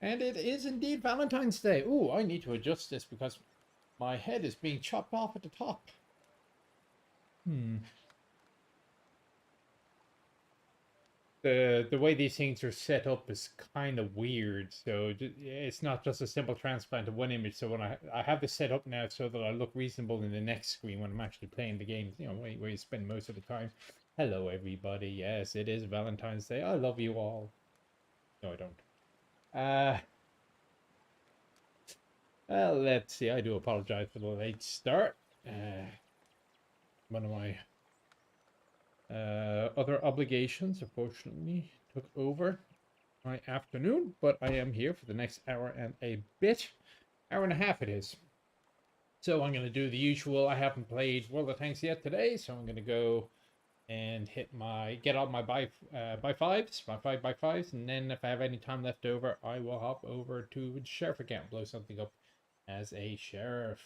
And it is indeed Valentine's Day. Ooh, I need to adjust this because my head is being chopped off at the top. The way these things are set up is kind of weird. So it's not just a simple transplant of one image. So when I have this set up now so that I look reasonable in the next screen when I'm actually playing the game, you know, where you spend most of the time. Hello, everybody. Yes, it is Valentine's Day. I love you all. No, I don't. Well, let's see. I do apologize for the late start. One of my other obligations, unfortunately, took over my afternoon, but I am here for the next hour and a bit. Hour and a half it is. So I'm going to do the usual. I haven't played World of Tanks yet today, so I'm going to go and get out my by fives, my 5x5s, and then if I have any time left over, I will hop over to the sheriff account, blow something up as a sheriff.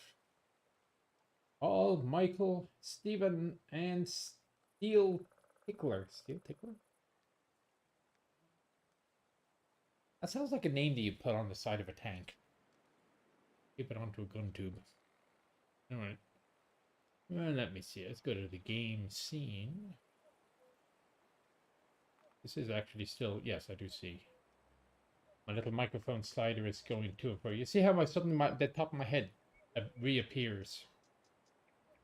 Paul, Michael, Stephen, and Steel Tickler. Steel Tickler? That sounds like a name that you put on the side of a tank. Keep it onto a gun tube. Alright. Well, let me see. Let's go to the game scene. This is actually still... Yes, I do see. My little microphone slider is going to and fro. You see how suddenly the top of my head reappears?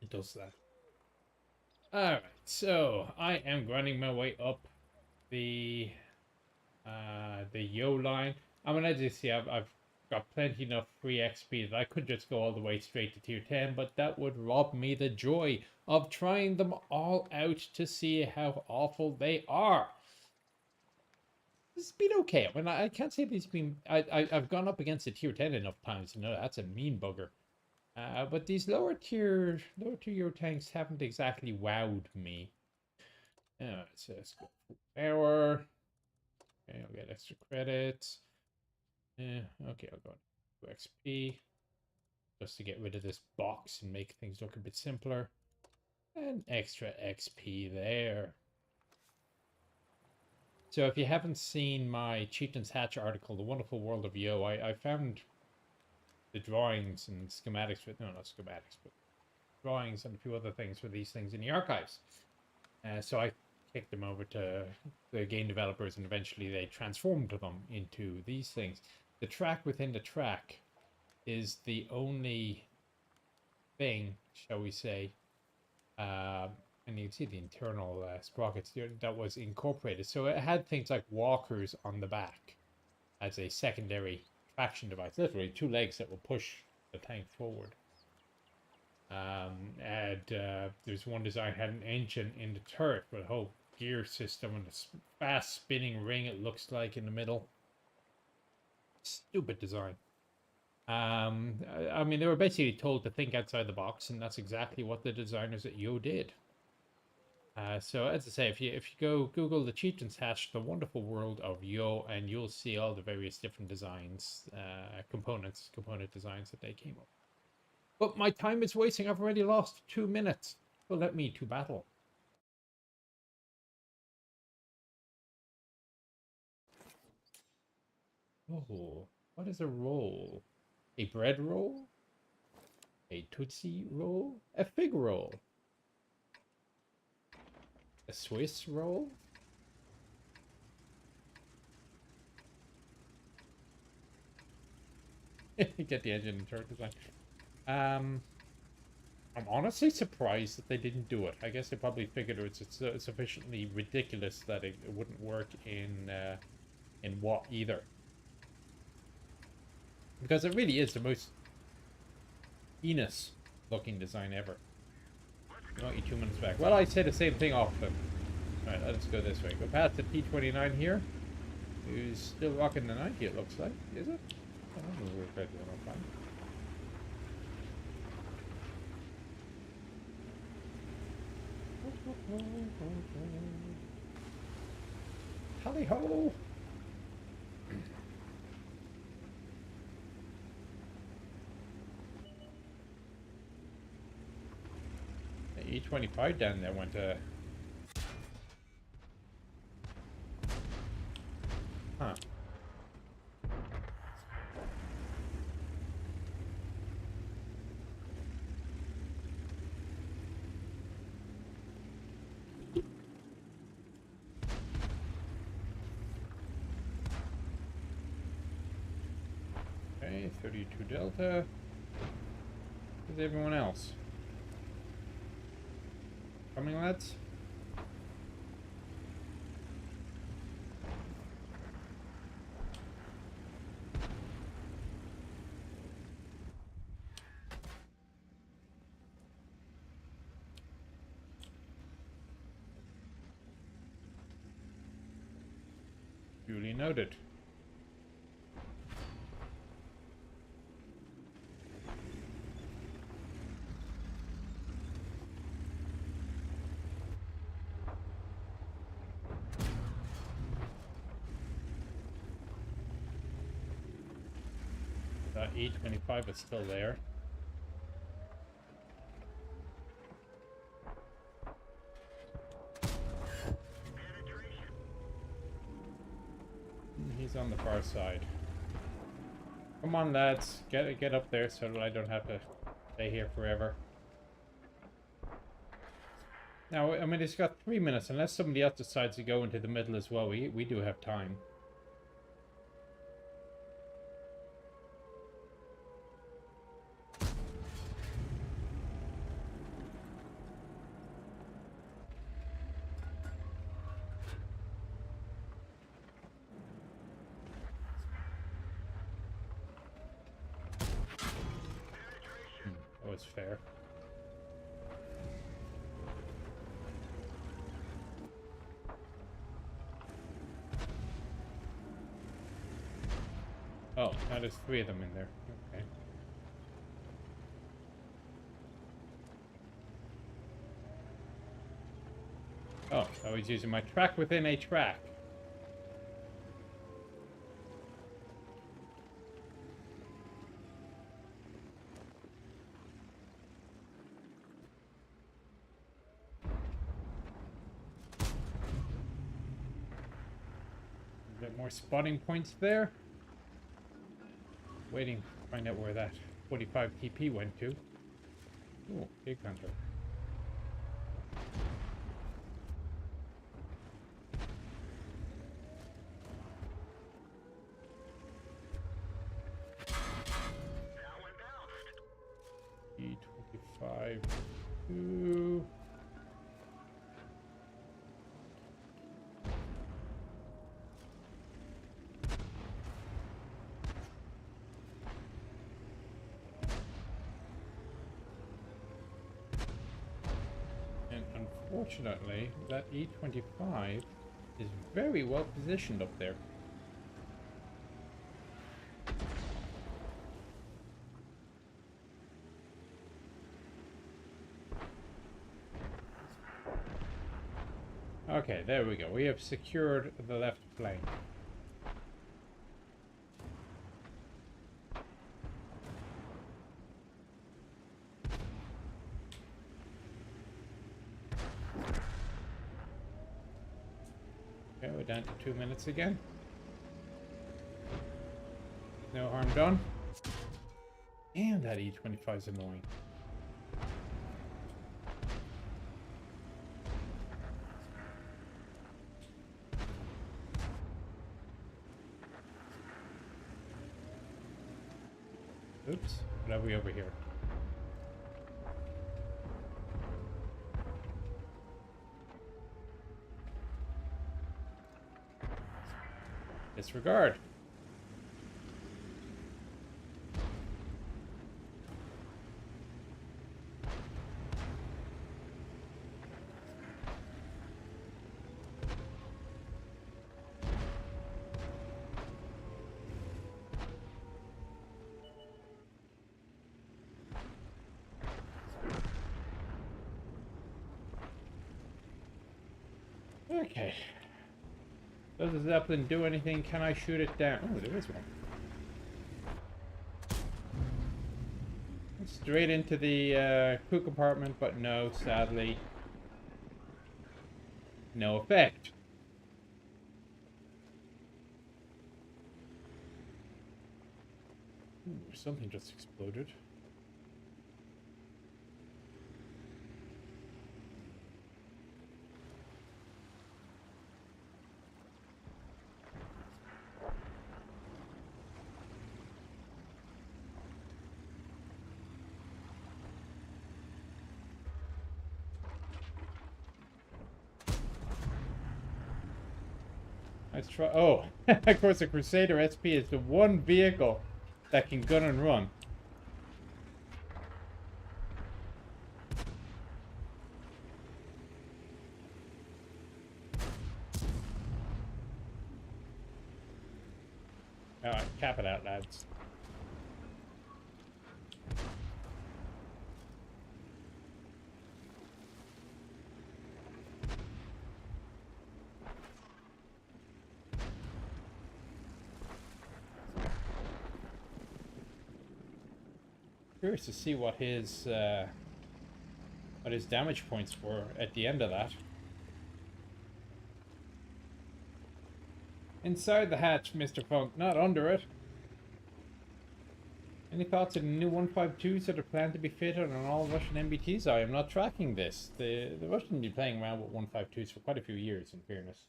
It does that. Alright, so I am grinding my way up the Yo line. I mean, as you see, I've got plenty enough free XP that I could just go all the way straight to tier 10, but that would rob me the joy of trying them all out to see how awful they are. This has been okay. I mean, I can't say these been... I've gone up against the tier 10 enough times to know that's a mean bugger. But these lower tier Euro tanks haven't exactly wowed me. So let's go full power. Okay, I'll get extra credits. Yeah, okay, I'll go to XP. Just to get rid of this box and make things look a bit simpler. And extra XP there. So if you haven't seen my Chieftain's Hatch article, The Wonderful World of Yo, I found the drawings and schematics for... No, not schematics, but drawings and a few other things for these things in the archives. So I kicked them over to the game developers, and eventually they transformed them into these things. The track within the track is the only thing, shall we say, and you can see the internal sprockets there that was incorporated. So it had things like walkers on the back as a secondary traction device. Literally 2 legs that will push the tank forward. There's one design had an engine in the turret with a whole gear system and a fast spinning ring, it looks like, in the middle. Stupid design. I mean, they were basically told to think outside the box, and that's exactly what the designers at Yo did. So as I say, if you go Google the Chieftain's Hatch, The Wonderful World of Yo, and you'll see all the various different designs, component designs that they came up. But my time is wasting. I've already lost 2 minutes. So let me to battle. Oh, what is a roll? A bread roll? A Tootsie roll? A fig roll? A Swiss roll? Get the engine and turret design. I'm honestly surprised that they didn't do it. I guess they probably figured it's sufficiently ridiculous that it wouldn't work in WoT either. Because it really is the most heinous looking design ever. I want you 2 minutes back. Well, I say the same thing often. Alright, let's go this way. Go past the T-29 here. Who's still rocking the 90, it looks like. Is it? I don't know where it's going on. Tally ho! The E25 down there went to... Huh. Okay, 32 Delta. Where's everyone else? Coming, lads? Duly noted. E25 is still there. He's on the far side. Come on, lads, get up there so that I don't have to stay here forever. Now, I mean, it's got 3 minutes. Unless somebody else decides to go into the middle as well, we do have time. That was fair. Oh, now there's 3 of them in there. Okay. Oh, I was using my track within a track. A bit more spotting points there. Waiting to find out where that 45 TP went to. Oh, big hunter. E25 2. And unfortunately, that E25 is very well positioned up there. Okay, there we go. We have secured the left flank. Okay, we're down to 2 minutes again. No harm done. Damn, that E25 is annoying. Oops, what have we over here? Disregard. Okay. Does the Zeppelin do anything? Can I shoot it down? Oh, there is one. Straight into the crew compartment, but no, sadly. No effect. Ooh, something just exploded. Let's try. Oh, of course, the Crusader SP is the one vehicle that can gun and run. Alright, cap it out, lads. Curious to see what his damage points were at the end of that. Inside the hatch, Mr. Funk, not under it. Any thoughts on the new 152s that are planned to be fitted on all Russian MBTs? I am not tracking this. The Russians have been playing around with 152s for quite a few years, in fairness.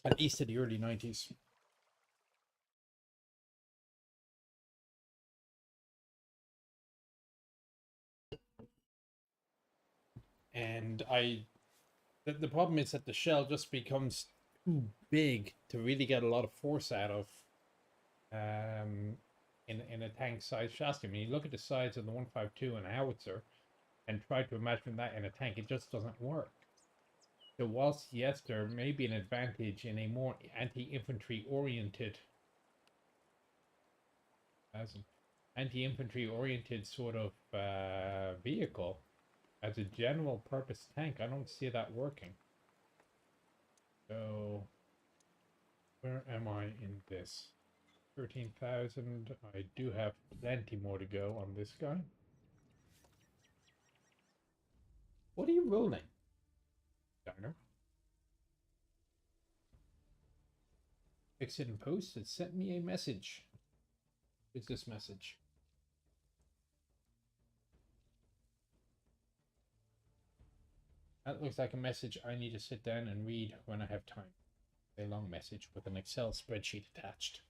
At least to the early 90s. And the problem is that the shell just becomes too big to really get a lot of force out of in a tank size chassis. I mean, you look at the size of the 152 and a howitzer and try to imagine that in a tank, it just doesn't work. So whilst, yes, there may be an advantage in a more anti-infantry oriented sort of vehicle, as a general purpose tank, I don't see that working. So where am I in this? 13,000. I do have plenty more to go on this guy. What are you rolling, Diner? Fix it in post. It sent me a message. What's this message? That looks like a message I need to sit down and read when I have time. A long message with an Excel spreadsheet attached.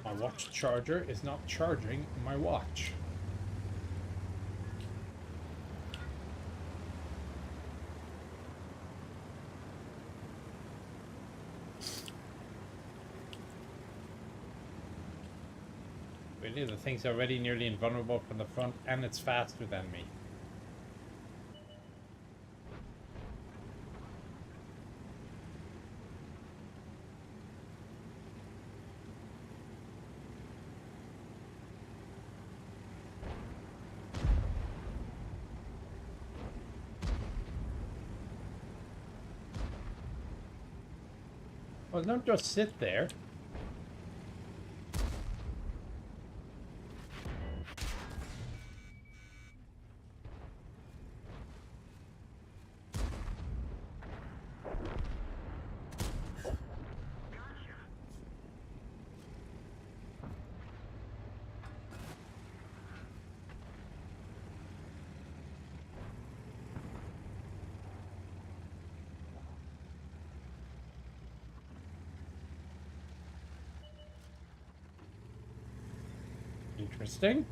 My watch charger is not charging my watch. Really, the thing's already nearly invulnerable from the front, and it's faster than me. Well, don't just sit there. Interesting.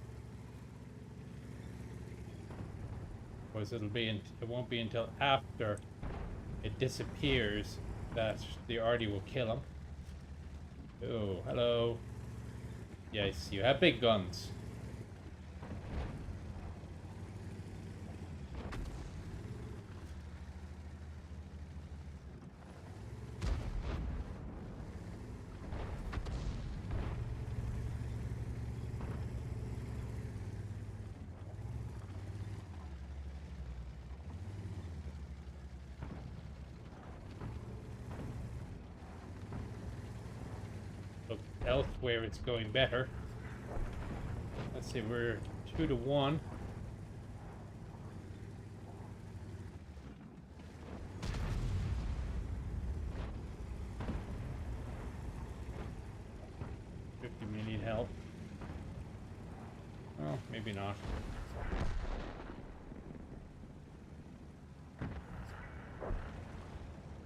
Because it won't be until after it disappears that the Artie will kill him. Oh, hello. Yes, you have big guns. Look, elsewhere it's going better. let's see, we're 2-1. We need help. Oh, maybe not.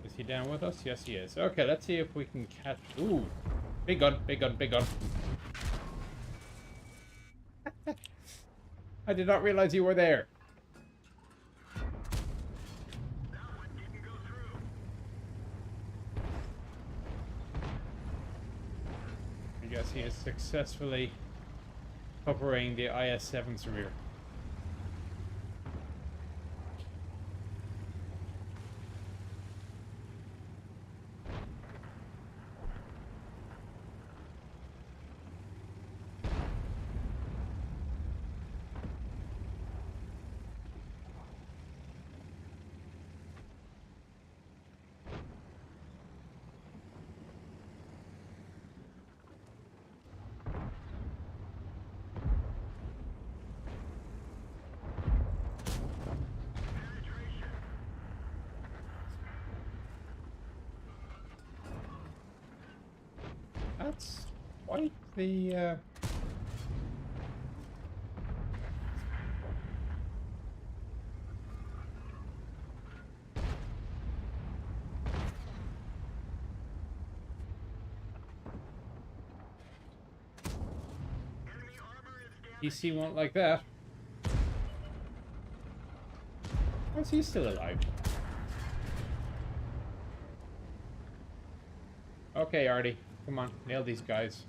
Is he down with us? Yes, he is. Okay, let's see if we can catch... Ooh! Big gun, big gun, big gun. I did not realize you were there. I guess he is successfully covering the IS-7's rear. That's quite the... PC won't like that. How is he still alive? Okay, Artie. Come on, nail these guys.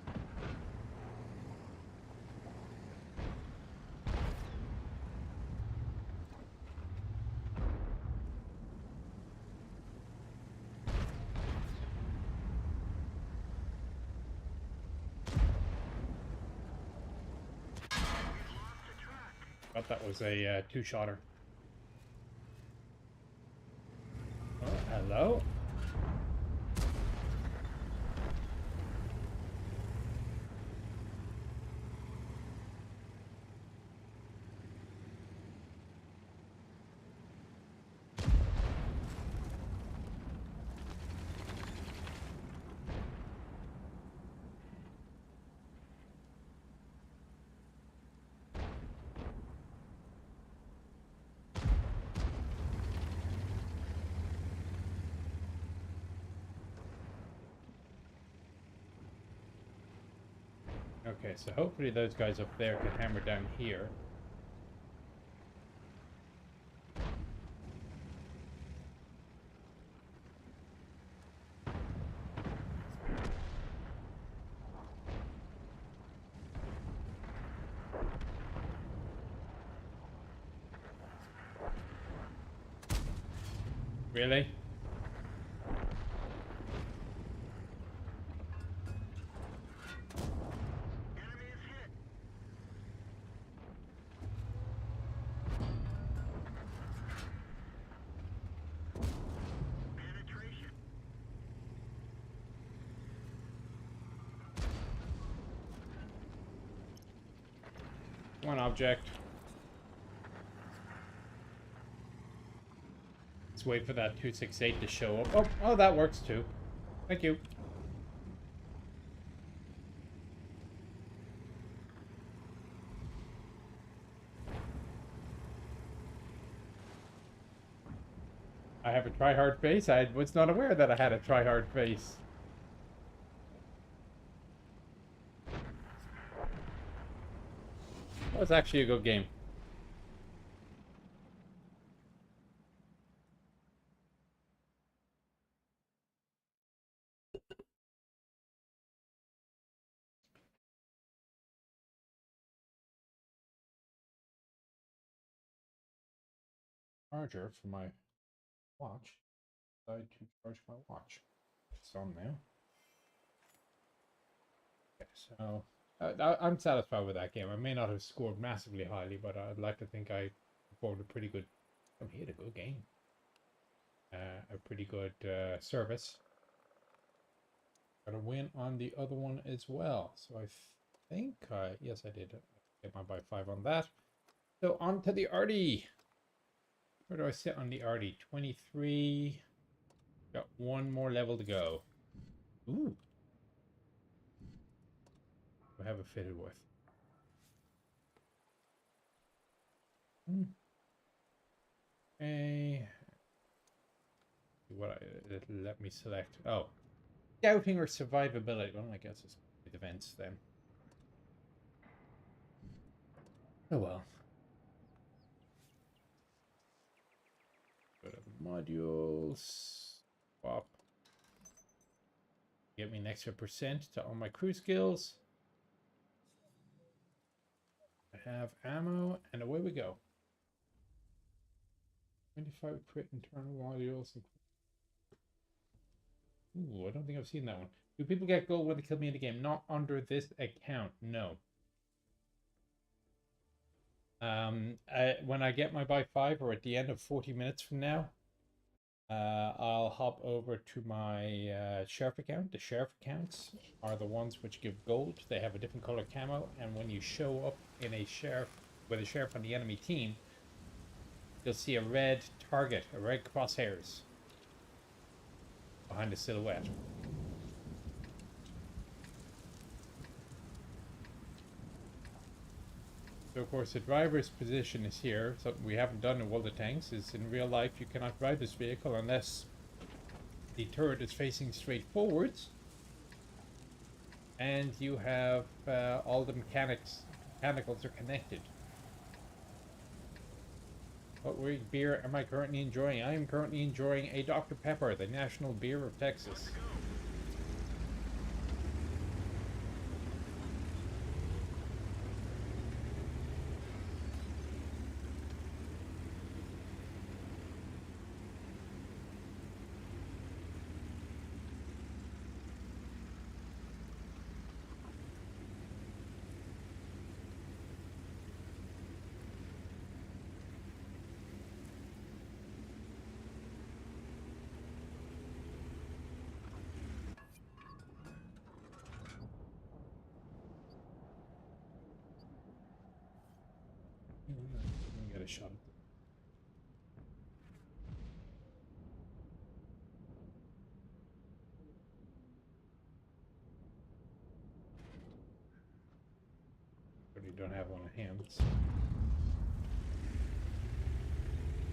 Thought that was a two-shotter. Oh, hello? Okay, so hopefully those guys up there can hammer down here. Really? One object. Let's wait for that 268 to show up. Oh, oh, that works too. Thank you. I have a try-hard face. I was not aware that I had a try-hard face. That was actually a good game. Charger for my watch. Decide to charge my watch. It's on now. Okay, so I'm satisfied with that game. I may not have scored massively highly, but I'd like to think I performed a pretty good. He had a good game. A pretty good service. Got a win on the other one as well. So I think yes, I did. I Get my by 5 on that. So on to the arty. Where do I sit on the arty? 23. Got one more level to go. Ooh. I have it fitted with. Okay. What it'll let me select. Oh. Scouting or survivability. Well, I guess it's events then. Oh well. Go to the modules. Swap. Get me an extra percent to all my crew skills. I have ammo, and away we go. 25 crit internal modules. Ooh, I don't think I've seen that one. Do people get gold when they kill me in the game? Not under this account, no. When I get my by 5 or at the end of 40 minutes from now, I'll hop over to my sheriff account. The sheriff accounts are the ones which give gold. They have a different color camo, and when you show up in a sheriff with a sheriff on the enemy team, you'll see a red target, a red crosshairs behind the silhouette. So of course the driver's position is here. Something we haven't done in World of Tanks is in real life you cannot drive this vehicle unless the turret is facing straight forwards and you have all the mechanicals are connected. What beer am I currently enjoying? I am currently enjoying a Dr. Pepper, the national beer of Texas. Get a shot at it. But you don't have one in hands.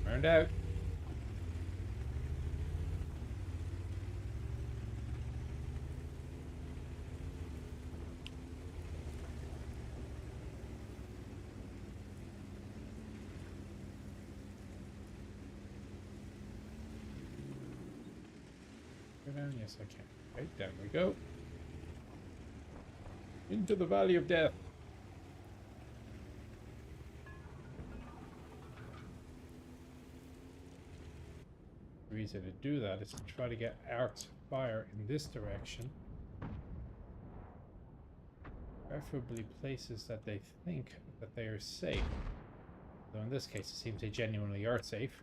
Burned out. Down? Yes, I can. Okay, down we go. Into the Valley of Death. The reason to do that is to try to get arcs of fire in this direction. Preferably places that they think that they are safe. So in this case, it seems they genuinely are safe.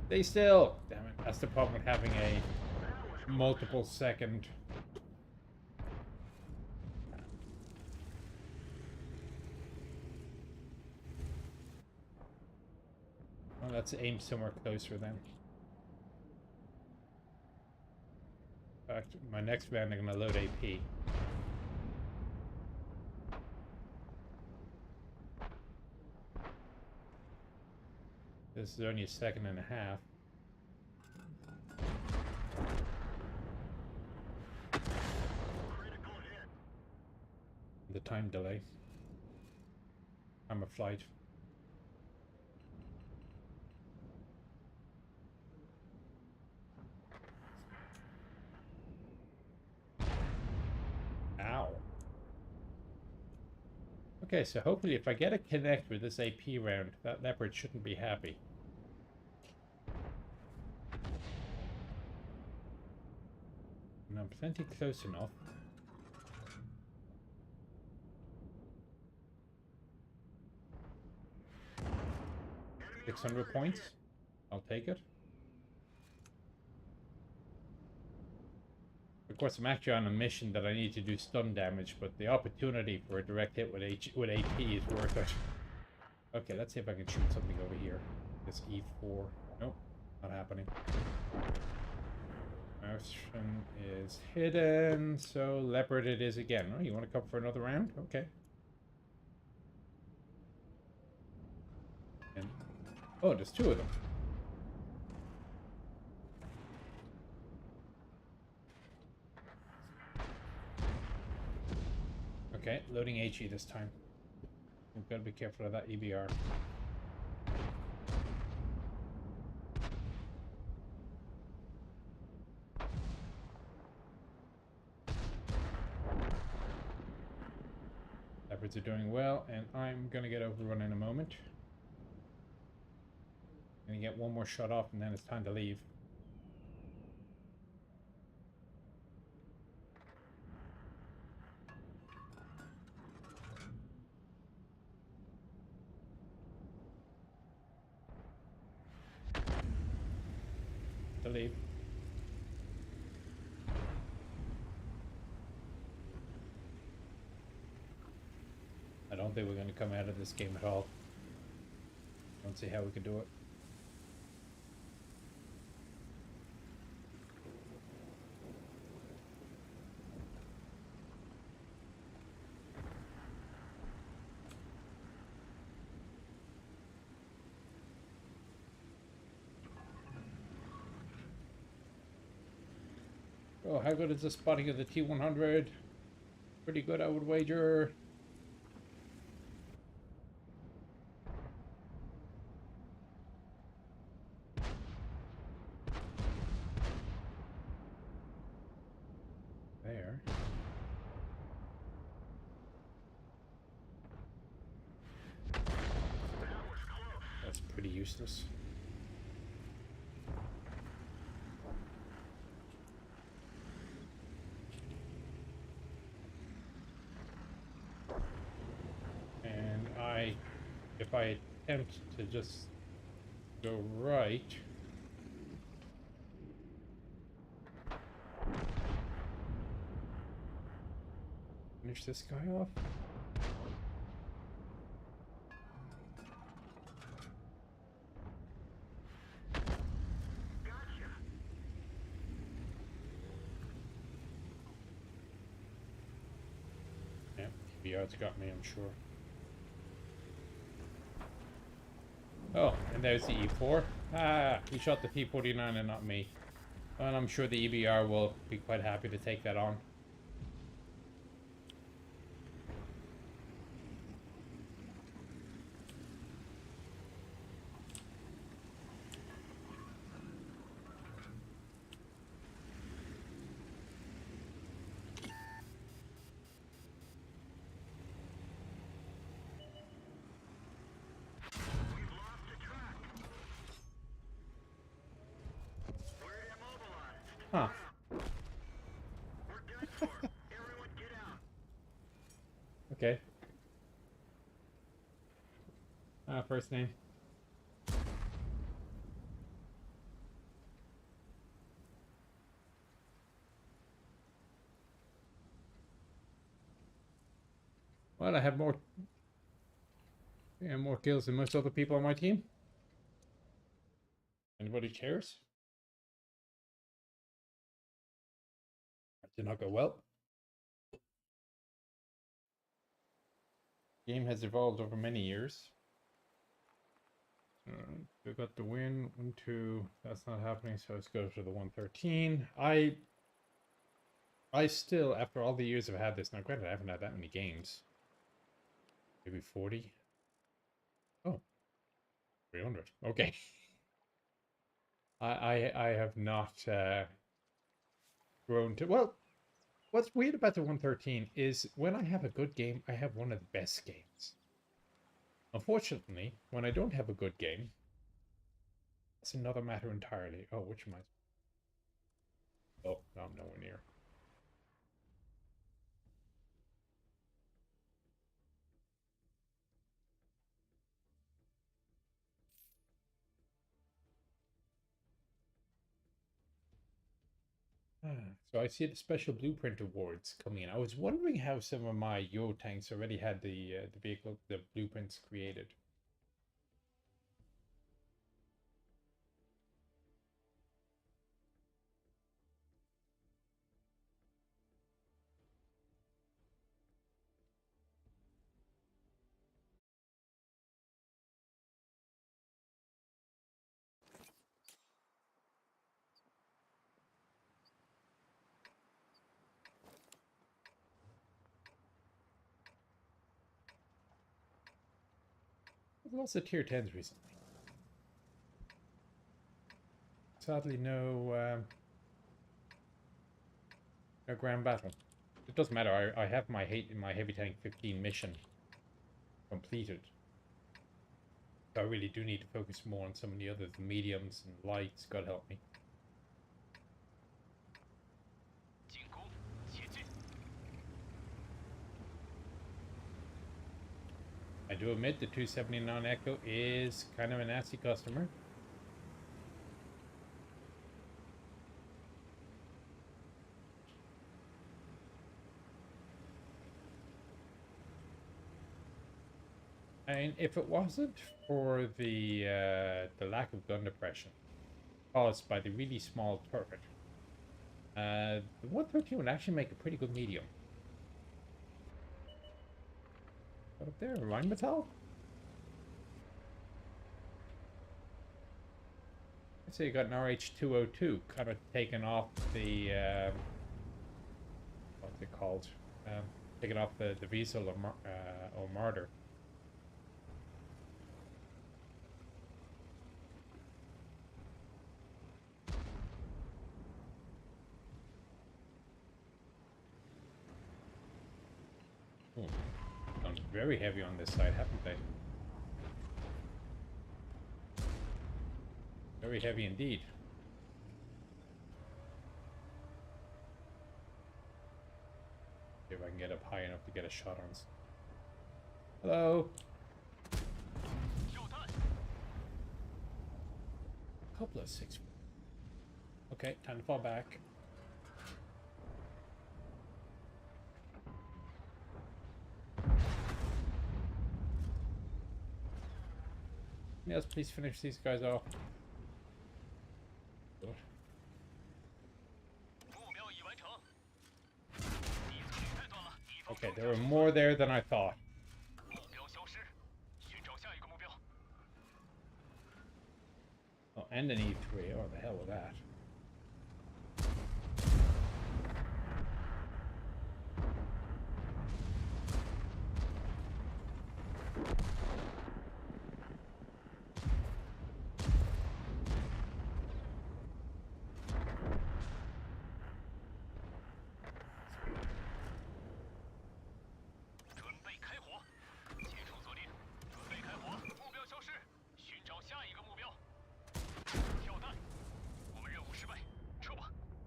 Stay still! Damn it, that's the problem with having a multiple second. Well, let's aim somewhere closer then. In fact, my next round I'm gonna load AP. This is only a second and a half. The time delay. I'm a flight. Ow. Okay, so hopefully if I get a connect with this AP round, that leopard shouldn't be happy. And I'm plenty close enough. 600 points. I'll take it. Of course, I'm actually on a mission that I need to do stun damage, but the opportunity for a direct hit with AP is worth it. Okay, let's see if I can shoot something over here. This E4. Nope, not happening. Motion is hidden, so leopard it is again. Oh, you want to come for another round? Okay. And oh, there's two of them. Okay, loading HE this time. We've got to be careful of that EBR. Leopards are doing well, and I'm going to get overrun in a moment. I'm going to get one more shot off, and then it's time to leave. To leave. I don't think we're going to come out of this game at all. Don't see how we can do it. Oh, how good is the spotting of the T100? Pretty good, I would wager. There. That's pretty useless. And if I attempt to just go right, finish this guy off. Yeah, BR's got me, I'm sure. Oh, and there's the E4. Ah, he shot the T49 and not me. And I'm sure the EBR will be quite happy to take that on. Huh. Okay. First name. Well, I have more kills than most other people on my team. Anybody cares? That did not go well. Game has evolved over many years. We got the win. 1-2. That's not happening, so let's go to the 113. I still, after all the years I've had this, now granted I haven't had that many games. Maybe 40. Oh, 300. Okay. I have not grown to, well, what's weird about the 113 is when I have a good game, I have one of the best games. Unfortunately, when I don't have a good game, it's another matter entirely. Oh, which am I? Oh, no, I'm nowhere near. So I see the special blueprint awards coming in. I was wondering how some of my Euro tanks already had the vehicle, the blueprints created. I've lots of tier 10s recently. Sadly, no grand battle. It doesn't matter. I have my heavy tank 15 mission completed. So I really do need to focus more on some of the others, the mediums and lights. God help me. I do admit the 279 Echo is kind of a nasty customer. I mean, if it wasn't for the lack of gun depression caused by the really small turret, the 113 would actually make a pretty good medium. What up there, Rheinmetall? I'd say you got an RH202 kind of taken off the what's it called? Taken off the Wiesel or Marder. Oh, gone very heavy on this side, haven't they? Very heavy indeed. See if I can get up high enough to get a shot on. Hello. Couple of 6. Okay, time to fall back. Yes, please finish these guys off. Good. Okay, there were more there than I thought. Oh, and an E3. Oh, the hell with that.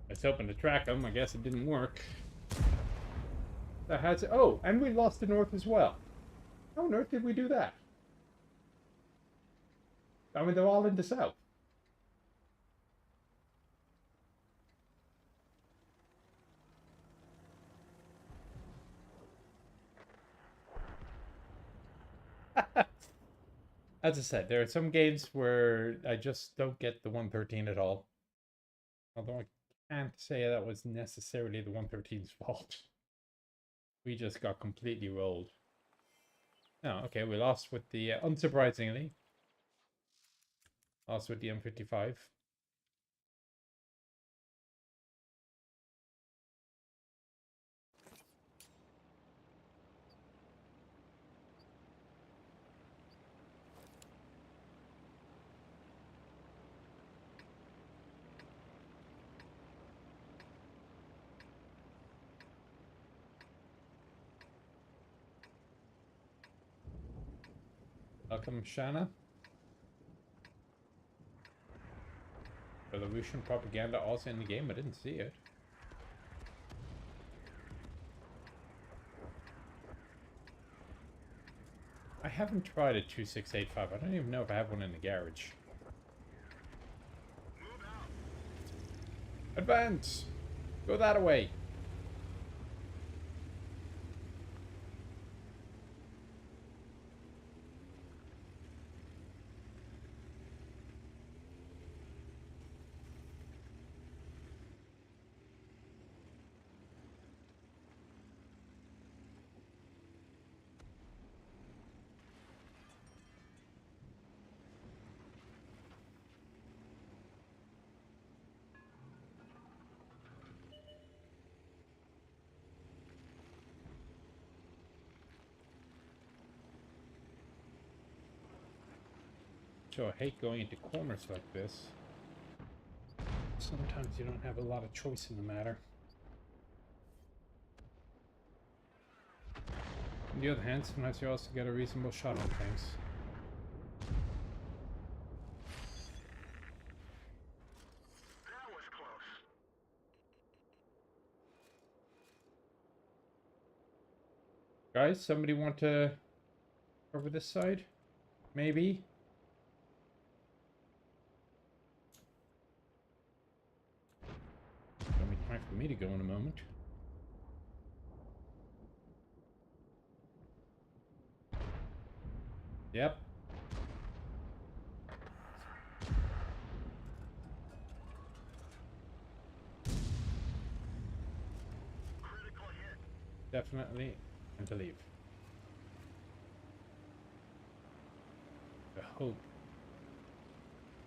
I was hoping to track them. I guess it didn't work. That has it. Oh, and we lost the north as well. How on earth did we do that? I mean, they're all in the south. As I said, there are some games where I just don't get the 113 at all. Although I can't say that was necessarily the 113's fault. We just got completely rolled. No, okay, we lost with the, unsurprisingly, lost with the M55. Welcome, Shanna. Belarusian propaganda also in the game? I didn't see it. I haven't tried a 2685. I don't even know if I have one in the garage. Advance! Go that way. So I hate going into corners like this. Sometimes you don't have a lot of choice in the matter. On the other hand, sometimes you also get a reasonable shot on things. That was close. Guys, somebody want to cover this side? Maybe? It'll be time for me to go in a moment. Yep. Critical hit. Definitely. And to leave. I hope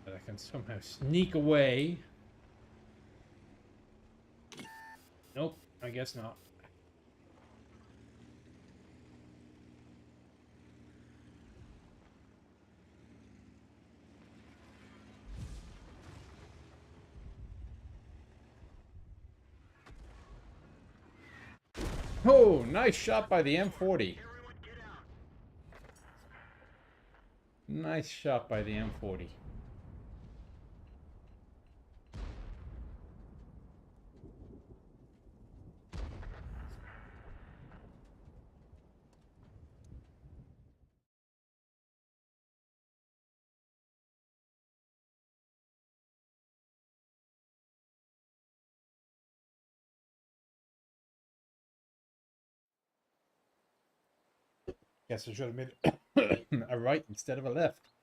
that I can somehow sneak away. Nope, I guess not. Oh, nice shot by the M40. Everyone get out. Nice shot by the M40. Guess I should have made a right instead of a left.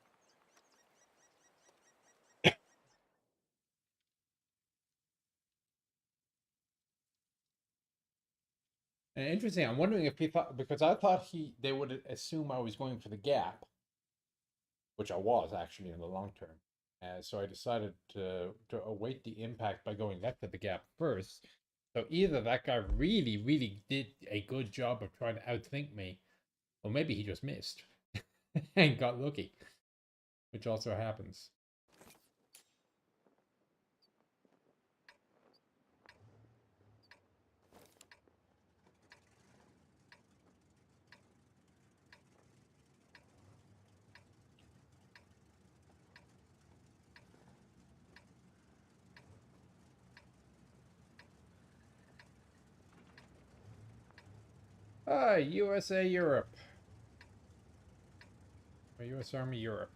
And interesting, I'm wondering if he thought, because I thought they would assume I was going for the gap, which I was actually in the long term. So I decided to await the impact by going left at the gap first. So either that guy really, really did a good job of trying to outthink me, or maybe he just missed and got lucky, which also happens. Ah, USA Europe. Or US Army Europe.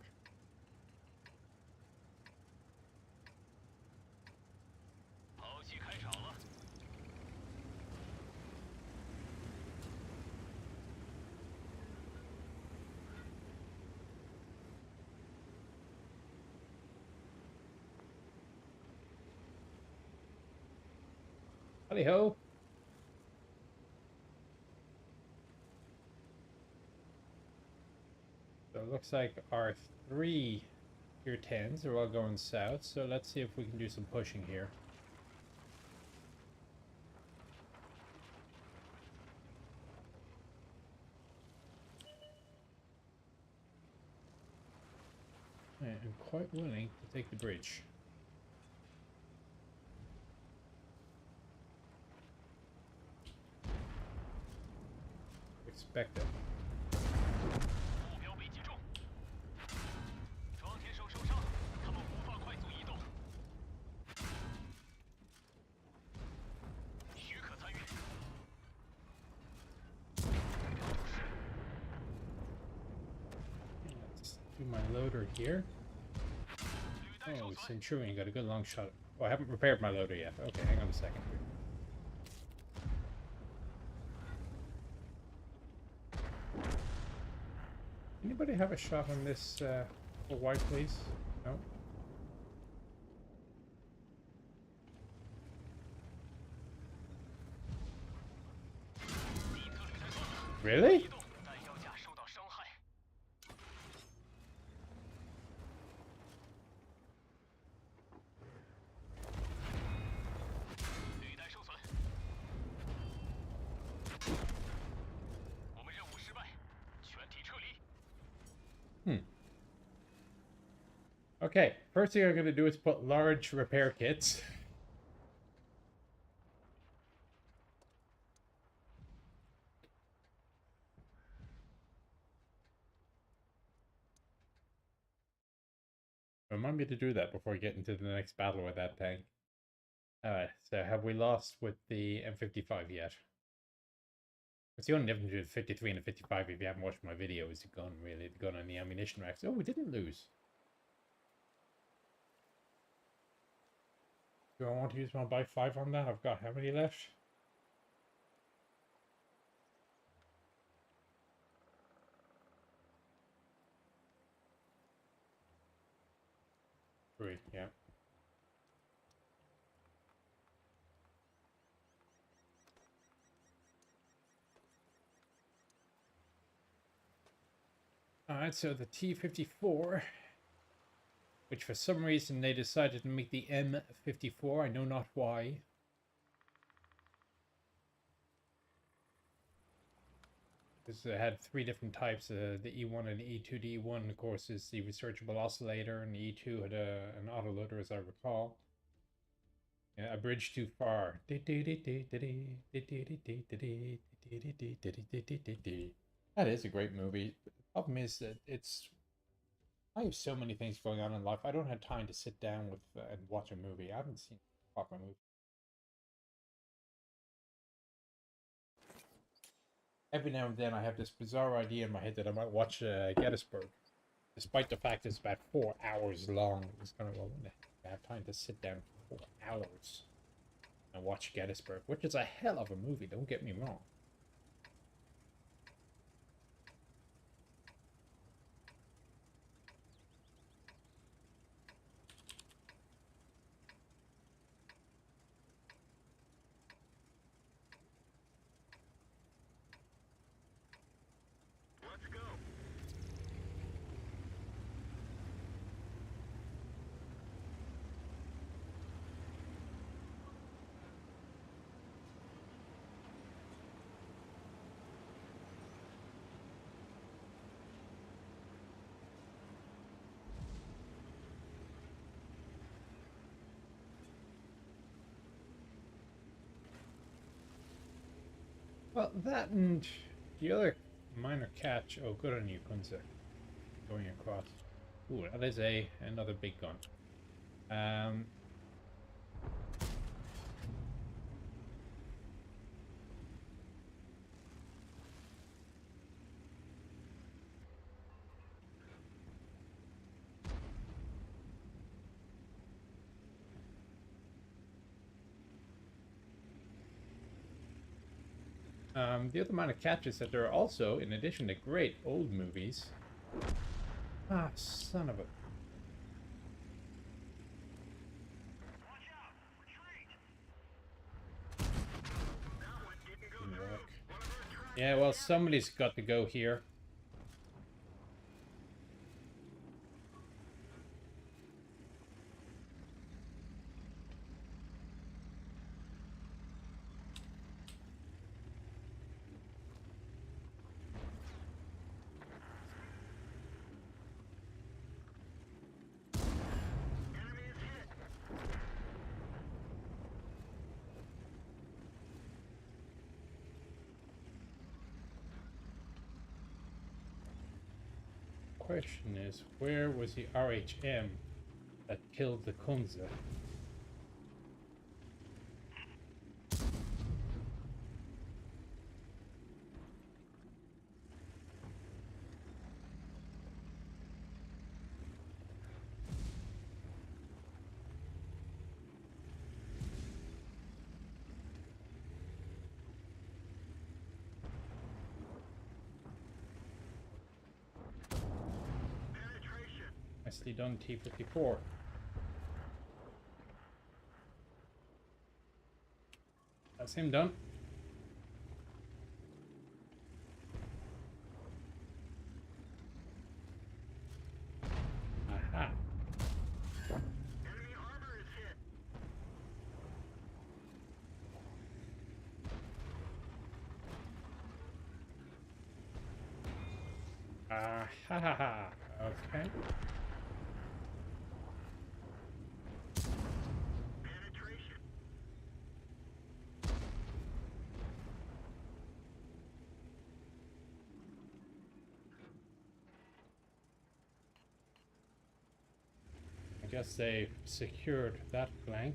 Howdy ho. So it looks like our 3 tier 10s are all going south. So let's see if we can do some pushing here. I'm quite willing to take the bridge. Expect it. Let's do my loader here. Oh, Centurion got a good long shot. Oh, I haven't prepared my loader yet. Okay, hang on a second here. anybody have a shot on this white, please? No. Really? Okay, first thing I'm going to do is put large repair kits. Remind me to do that before I get into the next battle with that tank. Alright, so have we lost with the M55 yet? It's the only difference between the 53 and the 55 if you haven't watched my video is the gun, really. The gun and the ammunition racks. Oh, we didn't lose. Do I want to use my buy 5 on that? I've got how many left? Three, yeah. Alright, so the T-54, which for some reason they decided to make the M54, I know not why. Because it had three different types, the E1 and the E2. The E1, of course, is the rechargeable oscillator, and the E2 had an autoloader, as I recall. Yeah, a bridge too far. That is a great movie. The problem is that I have so many things going on in life. I don't have time to sit down with and watch a movie. I haven't seen a proper movie. Every now and then I have this bizarre idea in my head that I might watch Gettysburg. Despite the fact it's about 4 hours long. It's kind of, well, when the heck do I have time to sit down for 4 hours and watch Gettysburg, which is a hell of a movie, don't get me wrong. Let's go. Well, that and the other minor catch. Oh, good on you, Kunze. Going across. Ooh, that is another big gun. The other minor catch is that there are also, in addition to great old movies. Ah, son of a. Watch out! Retreat! That one didn't go Didn't through. work. One of our traps. Yeah, well, somebody's got to go here. Enemy is hit. Question is, where was the RHM that killed the Kunze? Nicely done, T-54. That's him done. Aha. Enemy armor is hit. Ah, ha ha ha. Okay. Penetration. I guess they secured that flank.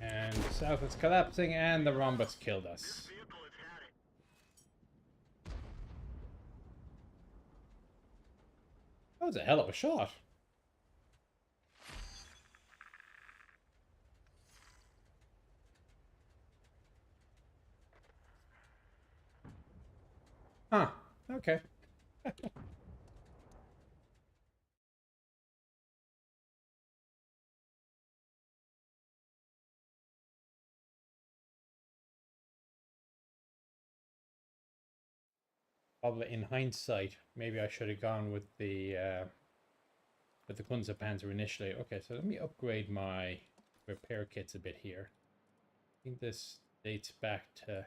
And the south is collapsing, and the rhombus killed This us. vehicle has had it. That was a hell of a shot. Huh. Okay. Probably in hindsight, maybe I should have gone with the Kunze-Panzer initially. Okay, so let me upgrade my repair kits a bit here. I think this dates back to...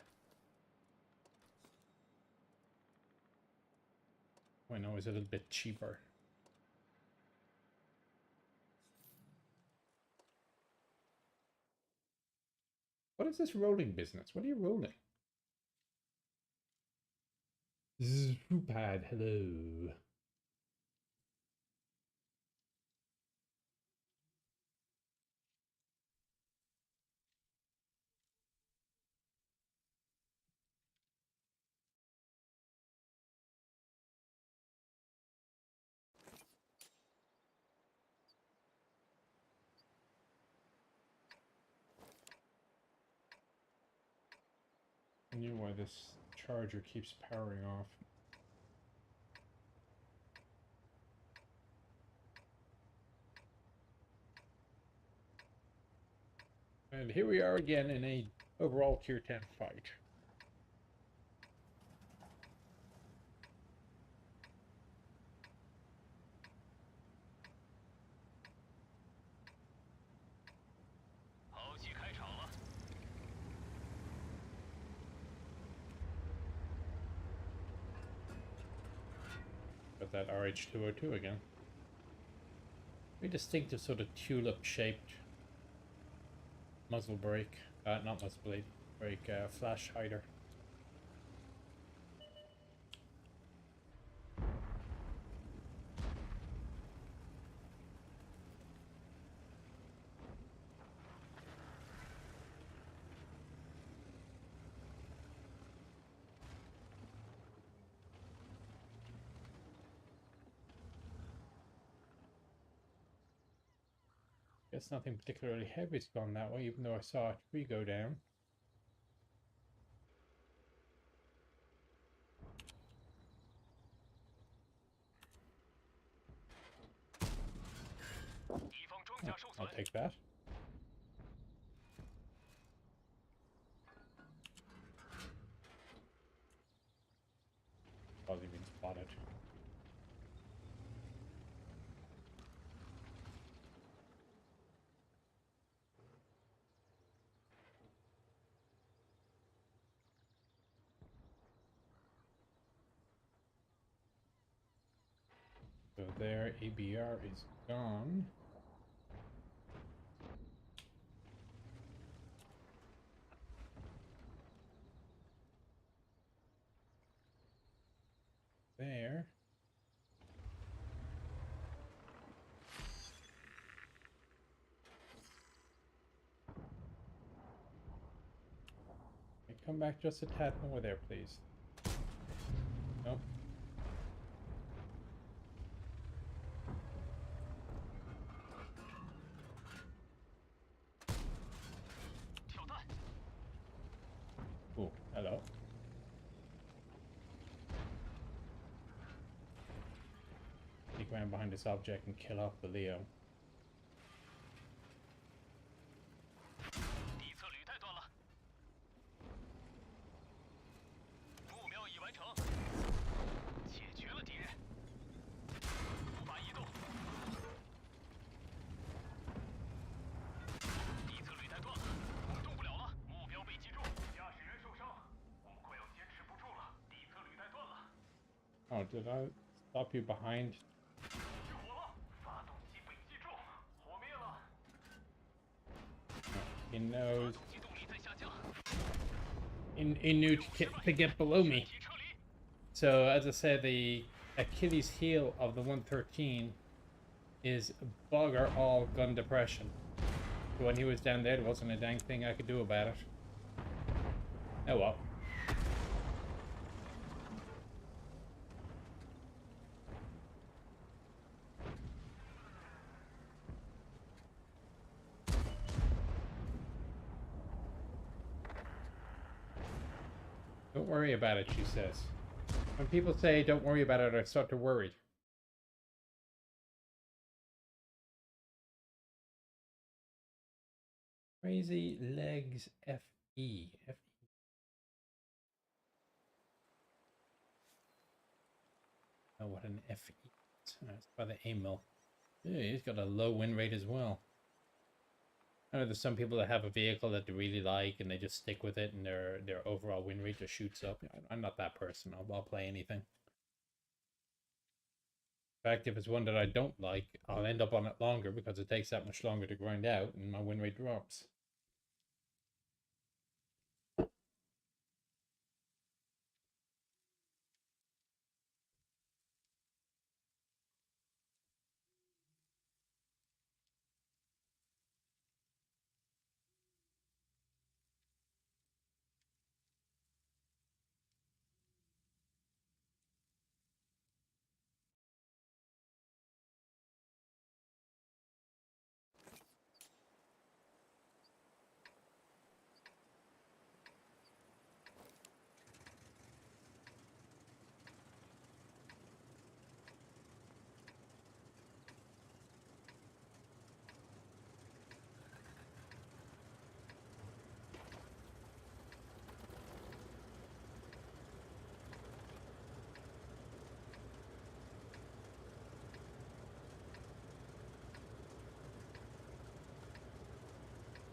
when I was a little bit cheaper. What is this rolling business? What are you rolling? Zoopad, hello. I knew why this charger keeps powering off. And here we are again in a overall tier 10 fight. Got that RH202 again. Very distinctive sort of tulip shaped muzzle brake. Not muzzle blade brake, flash hider. Guess nothing particularly heavy's gone that way, even though I saw a tree go down. Oh, I'll take that. Probably been spotted. So there, ABR is gone. There. Hey, come back just a tad more there, please. Nope. ground behind this object and kill off the Leo. 地侧履带断了，目标已完成，解决了敌人，无法移动。地侧履带断了，我们动不了了，目标被击中，驾驶员受伤，我们快要坚持不住了，地侧履带断了。 Oh, did I stop you behind? 失火了，发动机被击中，火灭了。 He knows. 发动机动力在下降， He knew to get below me. 提撤离。 So, as I said, the Achilles heel of the 113 is bugger all gun depression. So when he was down there wasn't a dang thing I could do about it. Oh well. Don't worry about it, she says. When people say don't worry about it, I start to worry. Crazy Legs FE. FE. Oh, what an FE. That's by the A mill. Yeah, he's got a low win rate as well. I know there's some people that have a vehicle that they really like and they just stick with it and their overall win rate just shoots up. I'm not that person. I'll play anything. In fact, if it's one that I don't like, I'll end up on it longer because it takes that much longer to grind out and my win rate drops.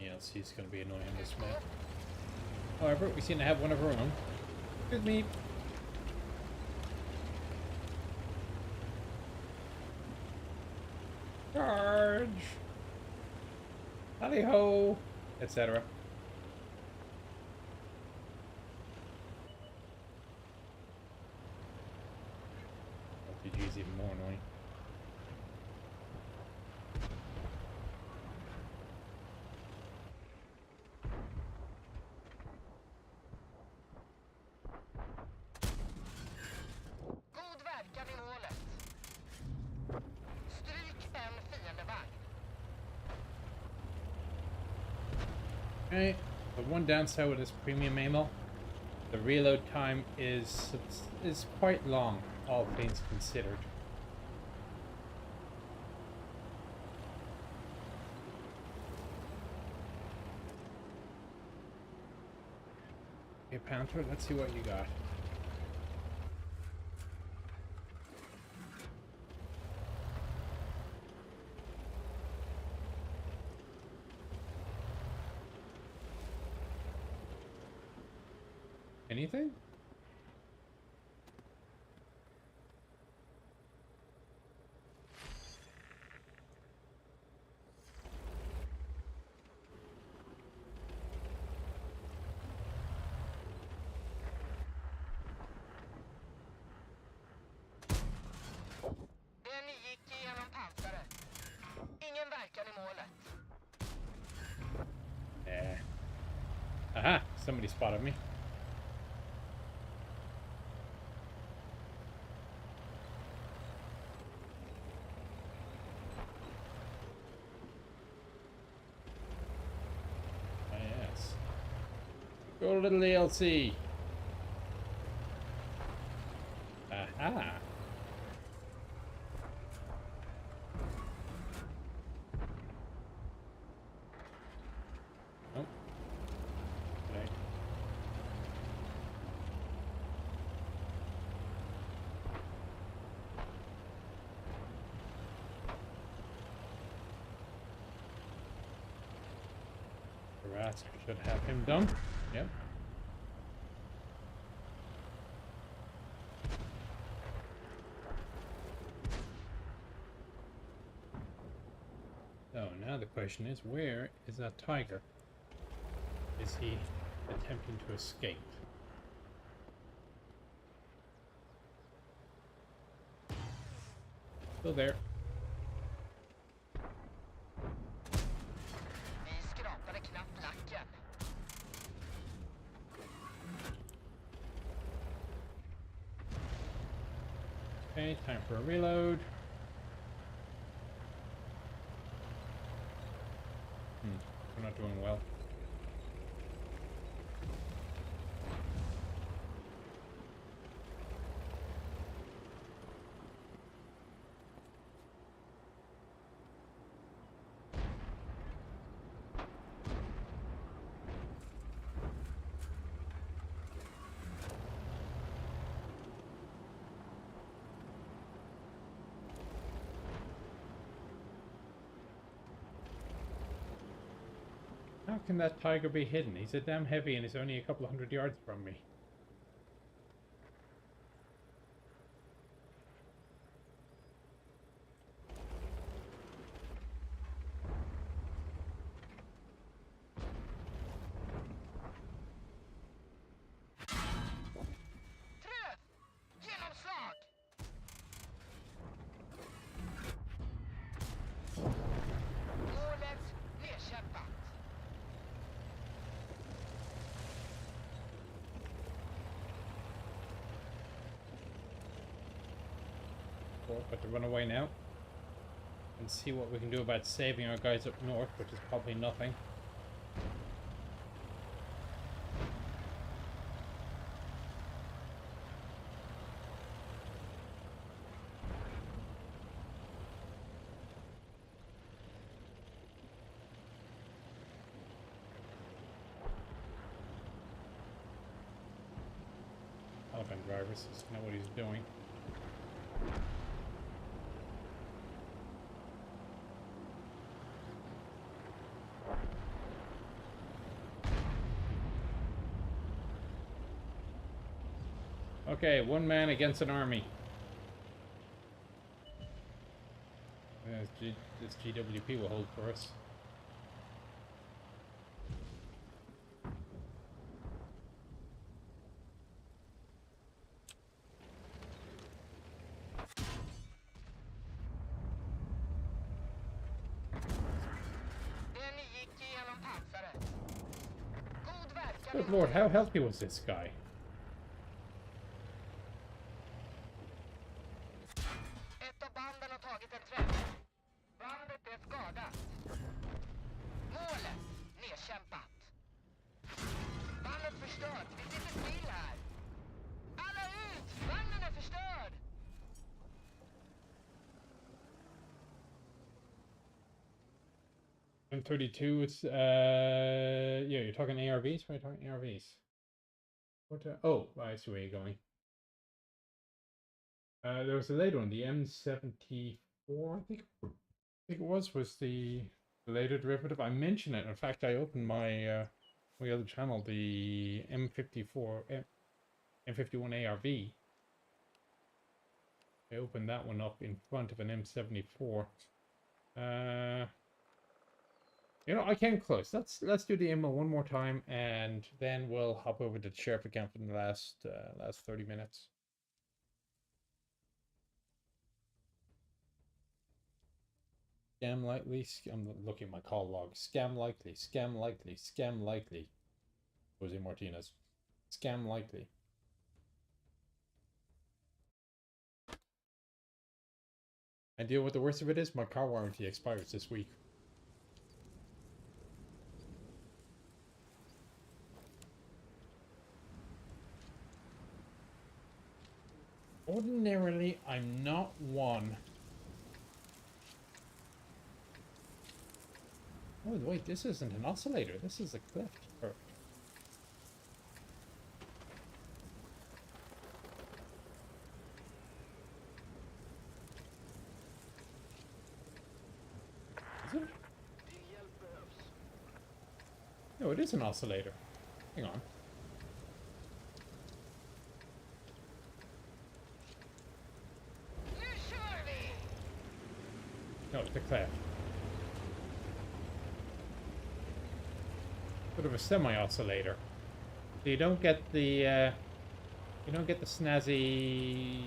Yeah, it's going to be annoying this map. However, we seem to have one of our own. Excuse me. Charge! Howdy ho! Etc. LPG is even more annoying. God verkan i målet. Stryk en fiendevagn. Okay, the one downside with this premium ammo, the reload time is quite long, all things considered. Okay, Panther, let's see what you got. Anything? Den gick igenom pansaret. Ingen verkan i målet. Aha! Somebody spotted me. Ah, yes. Go little ALC. Aha! Rask should have him done. Yep. So now the question is, where is that tiger? Is he attempting to escape? Still there. Vi skrapade knappt lacken. Okay, time for a reload. We're not doing well. How can that tiger be hidden? He's a damn heavy and he's only a couple of 100 yards from me. Träff! Genomslag! Målet nedkämpat. Cool, but to run away now. And see what we can do about saving our guys up north, which is probably nothing. Elephant drivers doesn't know what he's doing. Okay, one man against an army. This GWP will hold for us. Den gick igenom pansaret. God verkan. Good lord, how healthy was this guy? Ett av banden har tagit en träff. Bandet är skadat. Målet nedkämpat. Bandet förstört. Vi sitter still här. Alla ut! Vagnen är förstörd! M32, it's yeah, you're talking ARVs? Why are you talking ARVs? What oh, I see where you're going. There was a later one, the M74, I think it was the later derivative. I mentioned it. In fact, I opened my my other channel, the M51 ARV. I opened that one up in front of an M74. You know, I came close. Let's do the ammo one more time, and then we'll hop over to the sheriff account for the last 30 minutes. Scam likely. I'm looking at my call log. Scam likely. Scam likely. Scam likely. Jose Martinez. Scam likely. And deal with the worst of it is my car warranty expires this week. Ordinarily, I'm not one. Oh, wait, this isn't an oscillator. This is a cleft perk. Is it? No, it is an oscillator. Hang on. Nu kör vi! No, it's a clef. Sort of a semi-oscillator. So you don't get the snazzy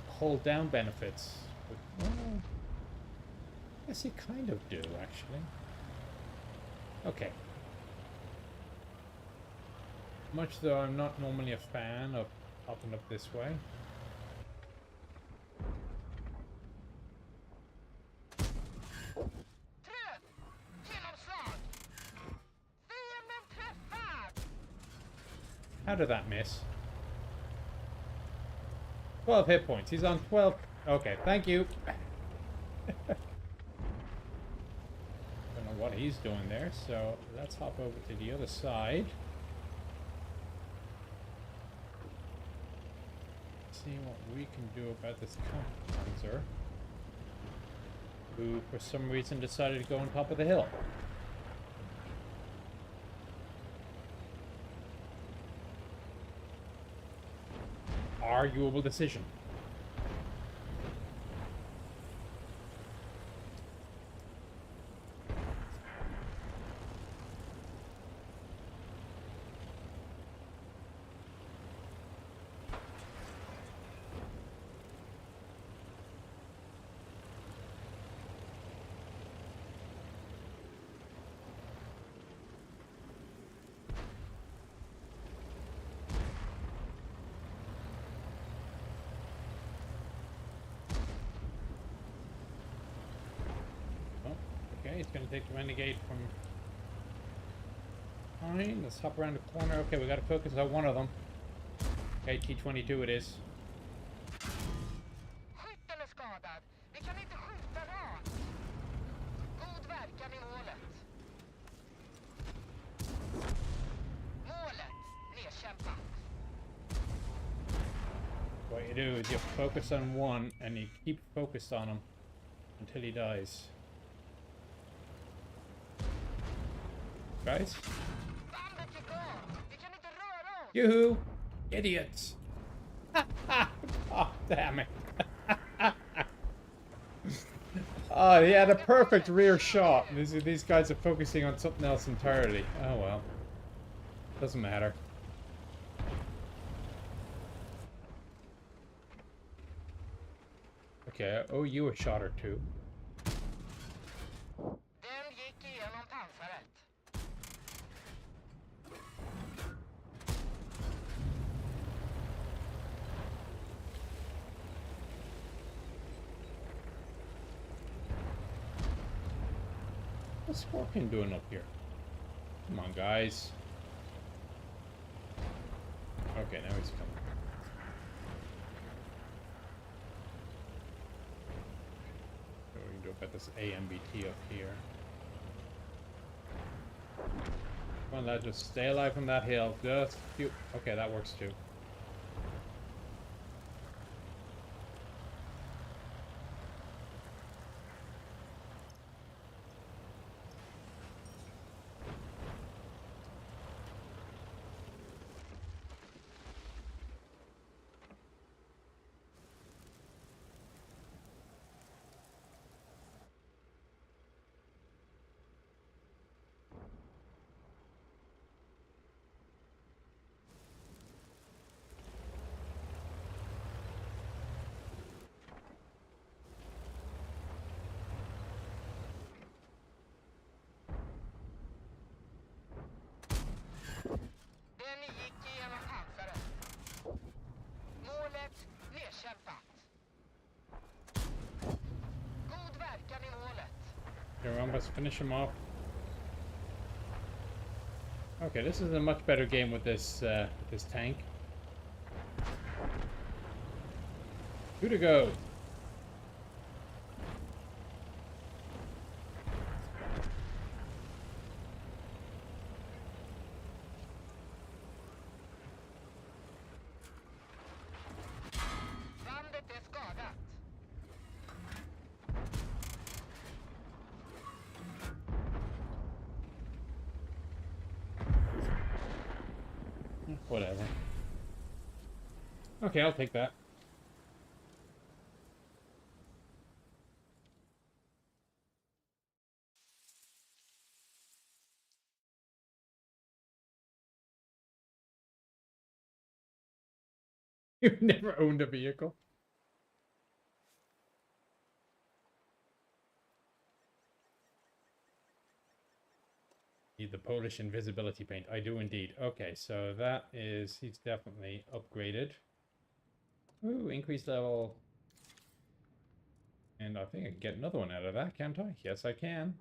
hold down benefits. But, well, yes, you kind of do actually. Okay. Much though I'm not normally a fan of popping up this way. Träff! Genomslag! Fienden träffad! How did that miss? 12 hit points. He's on 12. Okay, thank you. Don't know what he's doing there, so let's hop over to the other side. See what we can do about this Panzer, who for some reason decided to go on top of the hill. Arguable decision. Okay, he's gonna take the Renegade from fine. Let's hop around the corner. Okay, we gotta focus on one of them. Okay, T-22 it is. Skytten är skadad. Vi kan inte skjuta rakt. God verkan i målet. Målet nedkämpat. What you do is you focus on one and you keep focused on him until he dies. Guys? Bandet gick av. Vi kan inte röra oss. Yoo-hoo! Idiots! Oh, damn it. Oh, he had a perfect rear shot. These guys are focusing on something else entirely. Oh well. Doesn't matter. Okay, I owe you a shot or two. Den gick igenom pansaret. What's Scorpion doing up here? Come on, guys. Okay, now he's coming. What we can do about this AMBT up here? Come on, lad, just stay alive from that hill. Just you. Okay, that works too. Den gick igenom pansaret. Målet nedkämpat. God verkan i målet. Here, let's finish him off. Okay, this is a much better game with this tank. 2 to go. Bandet är skadat. Whatever. Okay, I'll take that. You've never owned a vehicle? Need the Polish invisibility paint. I do indeed. Okay, so that is... He's definitely upgraded. Ooh, increased level. And I think I can get another one out of that, can't I? Yes, I can.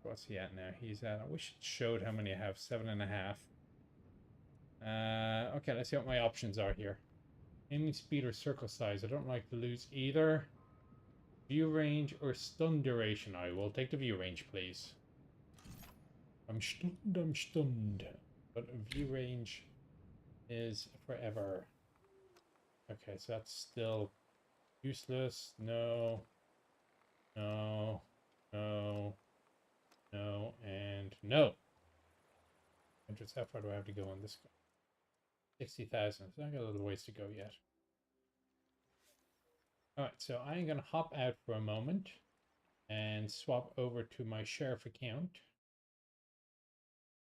What's he at now? He's at... I wish it showed how many I have. 7.5. Okay, let's see what my options are here. Aiming speed or circle size. I don't like to lose either. View range or stun duration. I will take the view range, please. I'm stunned. But view range is forever. Okay, so that's still useless. No. No. No. No. And no. And just how far do I have to go on this guy? 60,000. So I got a little ways to go yet. Alright, so I'm going to hop out for a moment and swap over to my sheriff account.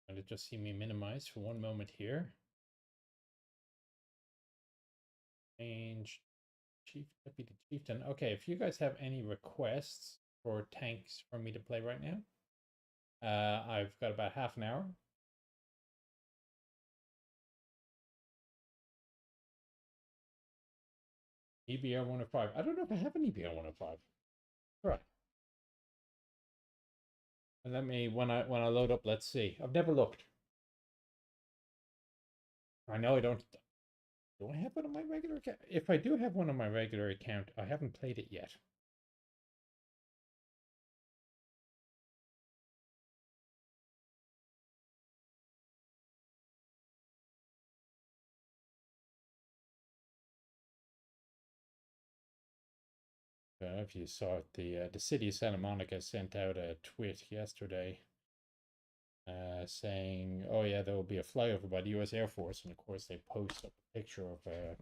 And it just see me minimize for one moment here. Change Chief Deputy Chieftain. Okay, if you guys have any requests for tanks for me to play right now, I've got about half an hour. EBR 105. I don't know if I have an EBR 105. Right. And let me when I load up, let's see. I've never looked. I know I don't. Do I have one on my regular account? If I do have one on my regular account, I haven't played it yet. I don't know if you saw it, the city of Santa Monica sent out a tweet yesterday saying, oh yeah, there will be a flyover by the US Air Force. And of course, they post up a picture of a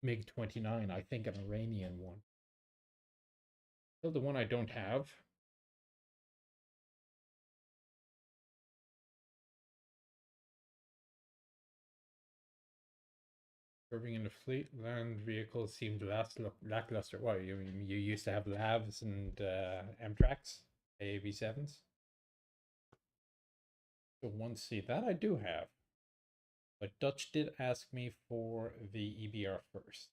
MiG-29, I think an Iranian one. Still the one I don't have. Serving in the fleet, land vehicles seemed lackluster. What, you used to have Lavs and Amtraks, AAV7s? So 1C, that I do have. But Dutch did ask me for the EBR first.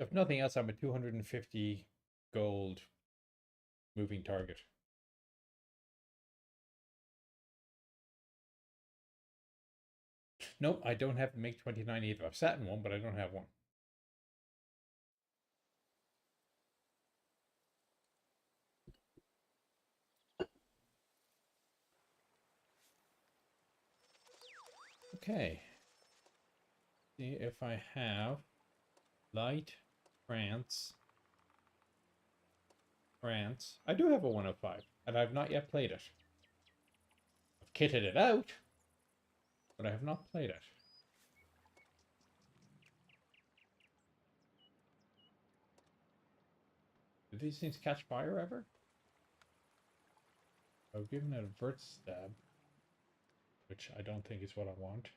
If nothing else, I'm a 250 gold moving target. Nope, I don't have the MiG-29 either. I've sat in one, but I don't have one. Okay. See if I have light France. I do have a 105, and I've not yet played it. I've kitted it out, but I have not played it. Do these things catch fire ever? I've given it a vert stab, which I don't think is what I want.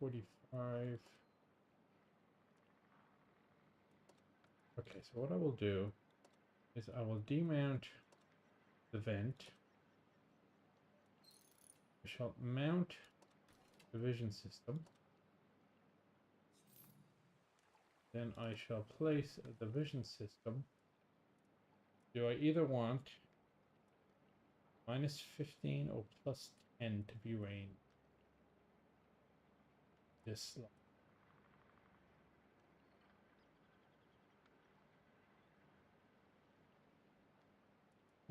$445. Okay, so what I will do is I will demount the vent. I shall mount the vision system. Then I shall place the vision system. Do I either want -15 or +10 to view range? This slot.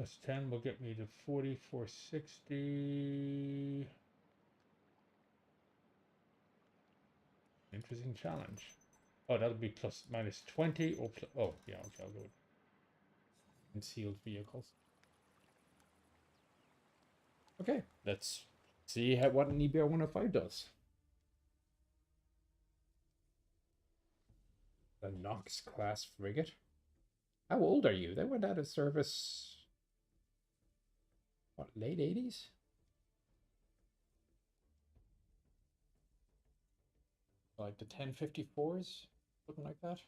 Plus 10 will get me to 4460. Interesting challenge. Oh, that'll be plus minus 20 or plus. Oh, yeah, okay, I'll go with concealed vehicles. Okay, let's see what an EBR 105 does. The Knox class frigate. How old are you? They went out of service, what, late 80s? Like the 1054s? Something like that?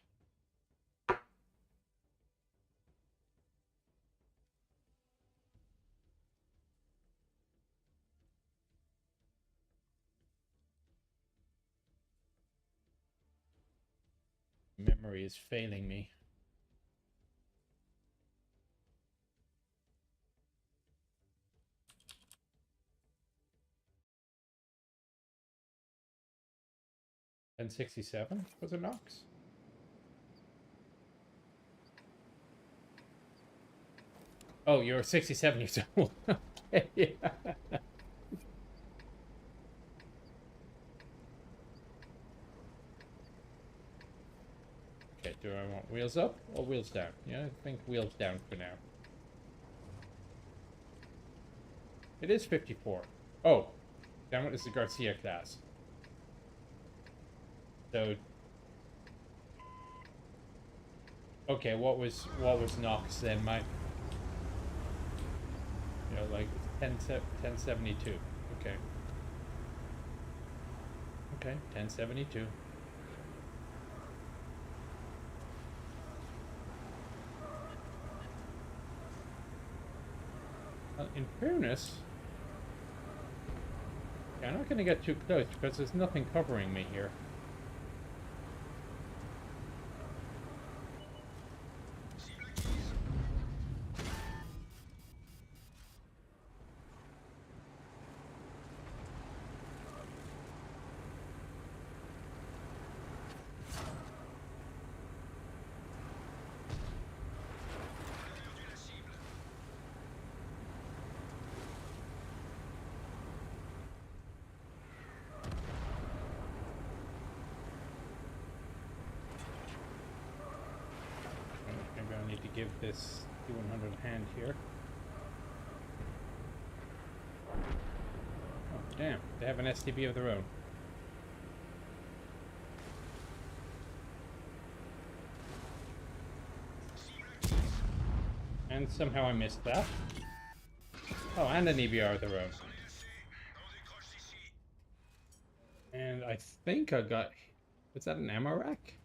Memory is failing me. And 67 was a Knox. Oh, you're 67 years old. Okay, yeah. Okay, do I want wheels up or wheels down? Yeah, I think wheels down for now. It is 54. Oh, damn it, it's the Garcia class. So, okay, what was Knox then, Mike? You know, like 1072. Okay. Okay, 1072. In fairness, I'm not going to get too close because there's nothing covering me here. Maybe I need to give this T100 a hand here. Oh, damn. They have an STB of their own. And somehow I missed that. Oh, and an EBR of their own. And I think I got... Was that an ammo rack?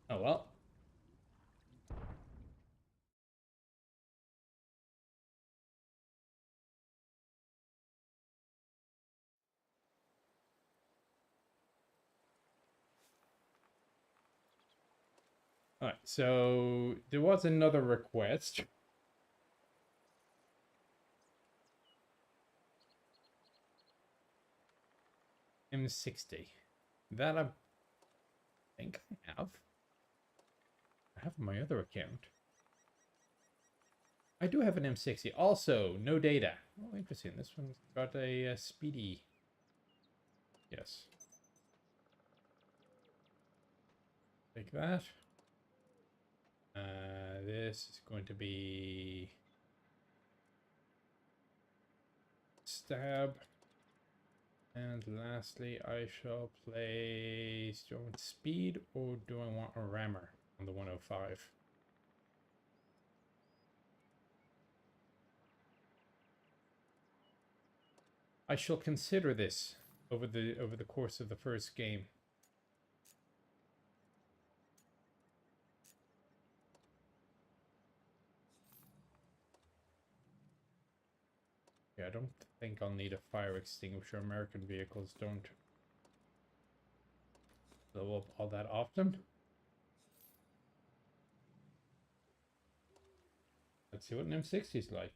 Oh, well. Alright, so there was another request. M60. That I think I have. I have my other account. I do have an M60. Also, no data. Oh, interesting. This one's got a speedy. Yes. Take that. This is going to be stab. And lastly, I shall place, do I want speed or do I want a rammer on the 105? I shall consider this over the course of the first game. Yeah, I don't think I'll need a fire extinguisher. American vehicles don't blow up all that often. Let's see what an M60 is like.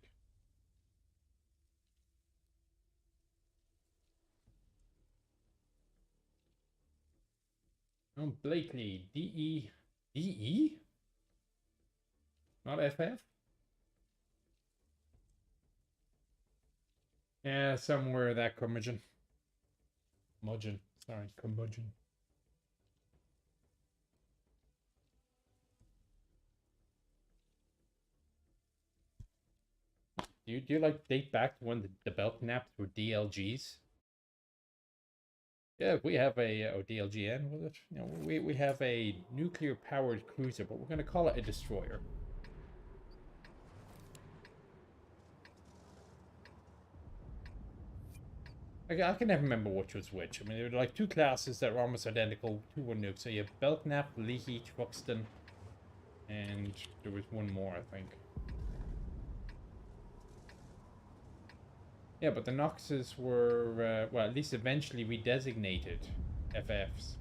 Oh, Blakely, DE? DE? Not FF? Yeah, somewhere that curmudgeon. Curmudgeon. Sorry, curmudgeon. Do you like date back to when the belt naps were DLGs? Yeah, we have a DLGN with it. You know, we have a nuclear powered cruiser, but we're gonna call it a destroyer. I can never remember which was which. I mean, there were like two classes that were almost identical, two were nukes. So you have Belknap, Leahy, Truxton, and there was one more, I think. Yeah, but the Noxes were, well, at least eventually redesignated FFs.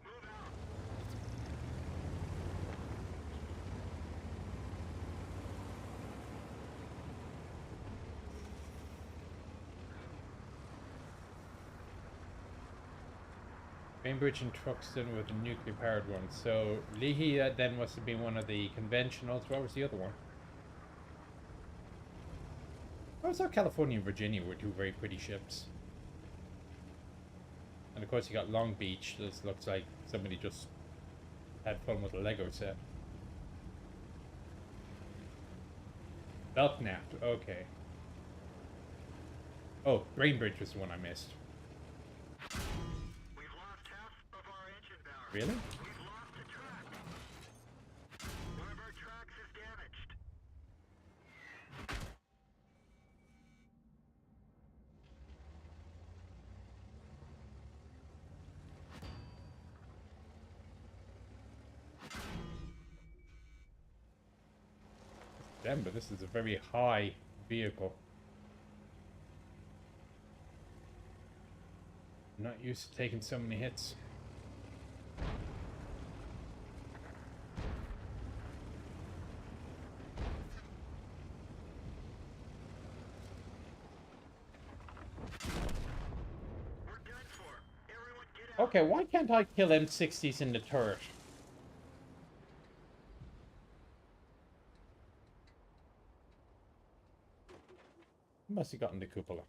Move out. Bainbridge and Truxton were the nuclear powered ones. So Leahy then must have been one of the conventionals. What was the other one? I always thought California and Virginia were two very pretty ships. And of course you got Long Beach. This looks like somebody just had fun with a Lego set. Belknap, okay. Oh, Bainbridge was the one I missed. We've lost half of our engine power. Really? We've lost a track. One of our tracks is damaged. Damn, but this is a very high vehicle. I'm not used to taking so many hits. We're done for. Everyone get out. Okay, why can't I kill M60s in the turret? Must have gotten the cupola.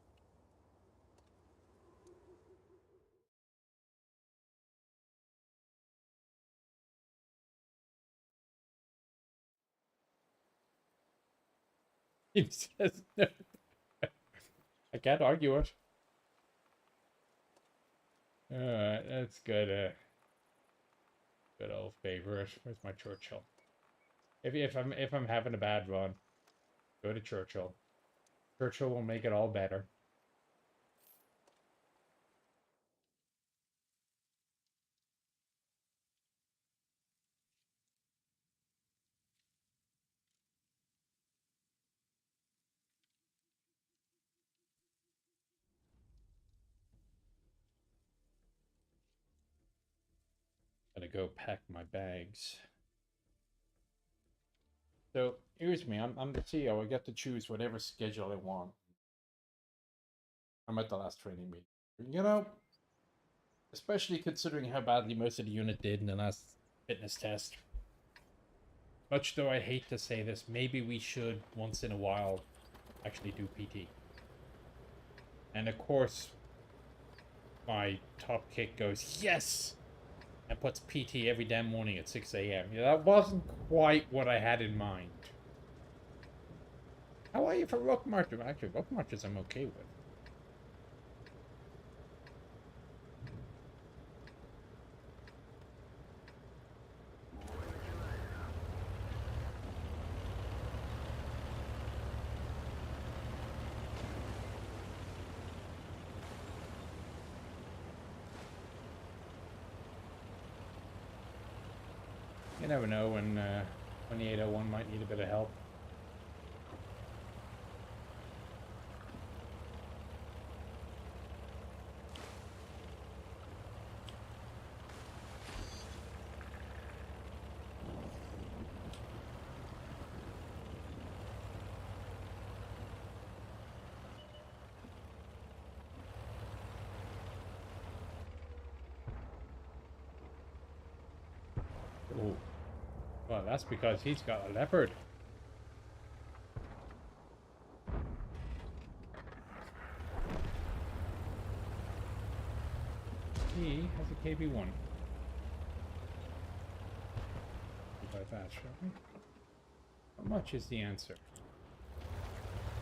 He says no. I can't argue it. Alright, that's good. Good old favorite. Where's my Churchill? If I'm having a bad run, go to Churchill. Churchill will make it all better. Gotta go pack my bags. So here's me. I'm the CEO. I get to choose whatever schedule I want. I'm at the last training meeting. You know, especially considering how badly most of the unit did in the last fitness test. Much though I hate to say this, maybe we should once in a while actually do PT. And of course, my top kick goes, yes! And puts PT every damn morning at 6 a.m. Yeah, that wasn't quite what I had in mind. How are you for Rook Marches? Actually, Rook Marches I'm okay with. You never know when 2801 might need a bit of help. Oh. Well, that's because he's got a leopard. He has a KB-1. By that, shall we? How much is the answer?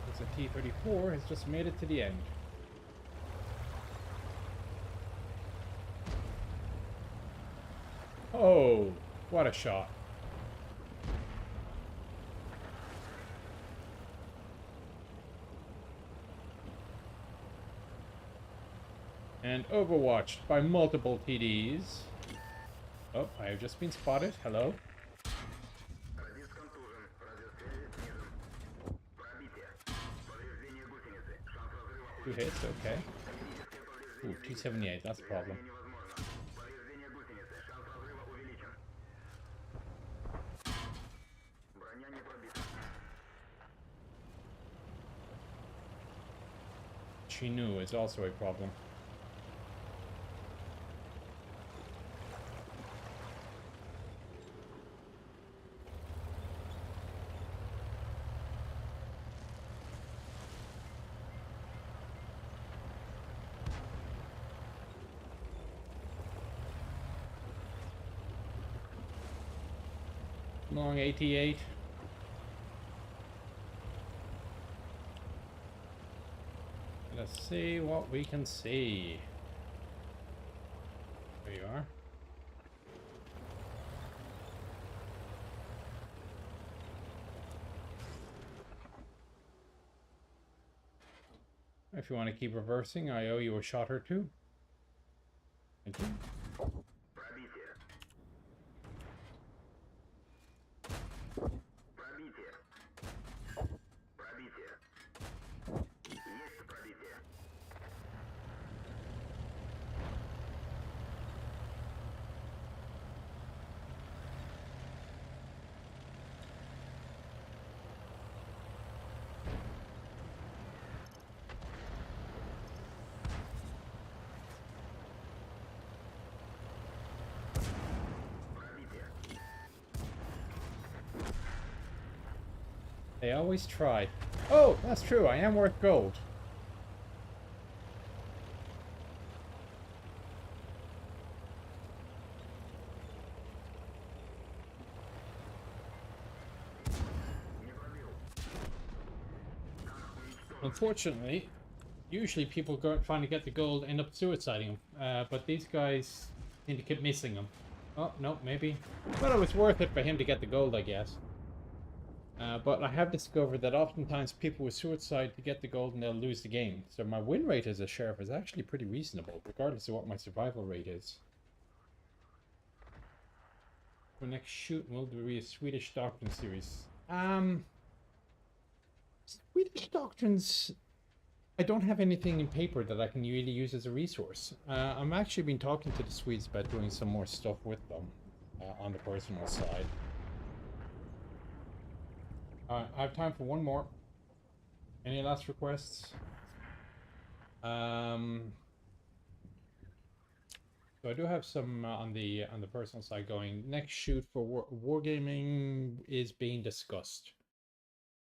Because the T-34 has just made it to the end. Oh, what a shot. And overwatched by multiple TDs. Oh, I have just been spotted. Hello. Радист контужен. Радиосвязи снижен. Пробитие. Повреждение гусеницы. Шанс разрыва 2 hits, okay. Физическое Ooh, повреждение. 278, that's a problem. Невозможно. Повреждение гусеницы. Шанс разрыва увеличен. Броня не пробита. Chinu is also a problem. Long 88. Let's see what we can see. There you are. If you want to keep reversing, I owe you a shot or two. Thank you. Пробитие. Пробитие. Пробитие. Есть пробитие. Пробитие. They always try. Oh, that's true. I am worth gold. Не пробил. Танк уничтожен. Unfortunately, usually people go trying to get the gold end up suiciding them, but these guys seem to keep missing them. Oh, no, maybe. Well, it was worth it for him to get the gold, I guess. But I have discovered that oftentimes people will suicide to get the gold and they'll lose the game. So my win rate as a sheriff is actually pretty reasonable, regardless of what my survival rate is. For next shoot will be a Swedish Doctrine series. Swedish Doctrines, I don't have anything in paper that I can really use as a resource. I'm actually been talking to the Swedes about doing some more stuff with them on the personal side. I have time for one more. Any last requests? So I do have some on the personal side going. Next shoot for Wargaming is being discussed.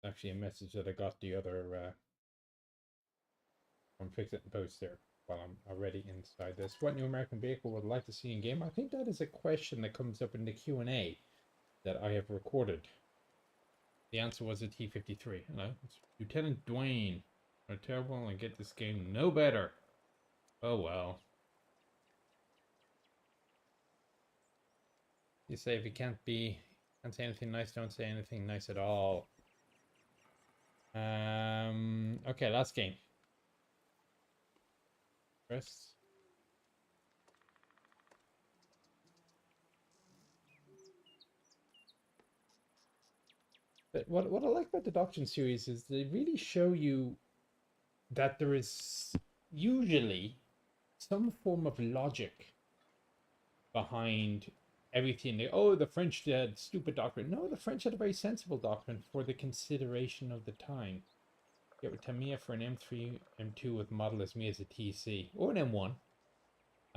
Actually, a message that I got the other from Fix It and Post there while I'm already inside this. What new American vehicle would like to see in game? I think that is a question that comes up in the Q&A that I have recorded. The answer was a T-53. Hello, it's Lieutenant Dwayne. Are terrible and get this game no better. Oh well. You say if you can't say anything nice, don't say anything nice at all. Okay, last game. Press. But what I like about the Doctrine series is they really show you that there is usually some form of logic behind everything. The French had stupid doctrine. No, the French had a very sensible doctrine for the consideration of the time. Get with Tamiya for an M3, M2 with model as me as a TC, or an M1.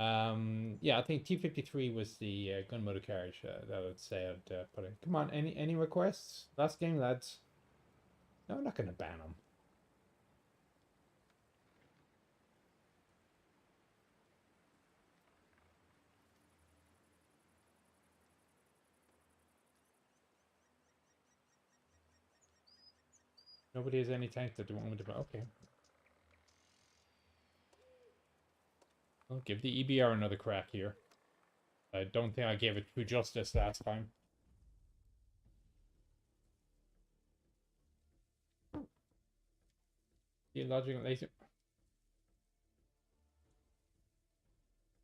Yeah, I think T-53 was the gun motor carriage that I'd say I'd put in. Come on, any requests? Last game, lads. No, I'm not going to ban them. Nobody has any tanks that they want me to ban. Okay. I'll give the EBR another crack here. I don't think I gave it true justice last time. Theological laser.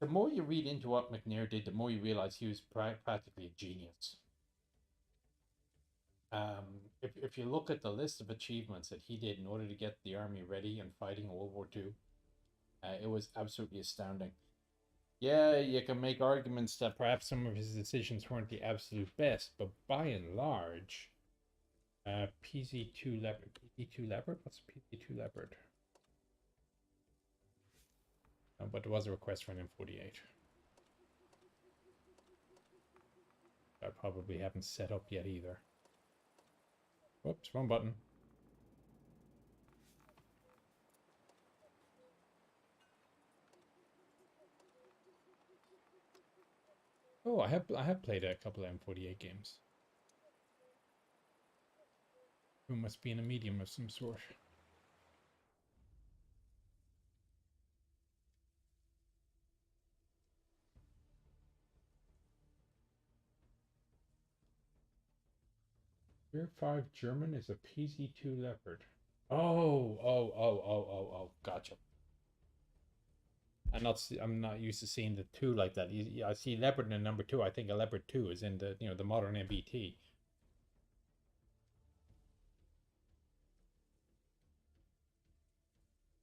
The more you read into what McNair did, the more you realize he was practically a genius. If you look at the list of achievements that he did in order to get the army ready and fighting in World War II, it was absolutely astounding. Yeah, you can make arguments that perhaps some of his decisions weren't the absolute best, but by and large, PZ2 Leopard. PZ2 Leopard? What's PZ2 Leopard? Oh, but there was a request for an M48. I probably haven't set up yet either. Whoops, wrong button. Oh, I have played a couple of M48 games. Who must be in a medium of some sort. Tier 5 German is a PZ2 Leopard. Oh, gotcha. I'm not used to seeing the 2 like that. I see Leopard in the number 2. I think a Leopard 2 is in the the modern MBT.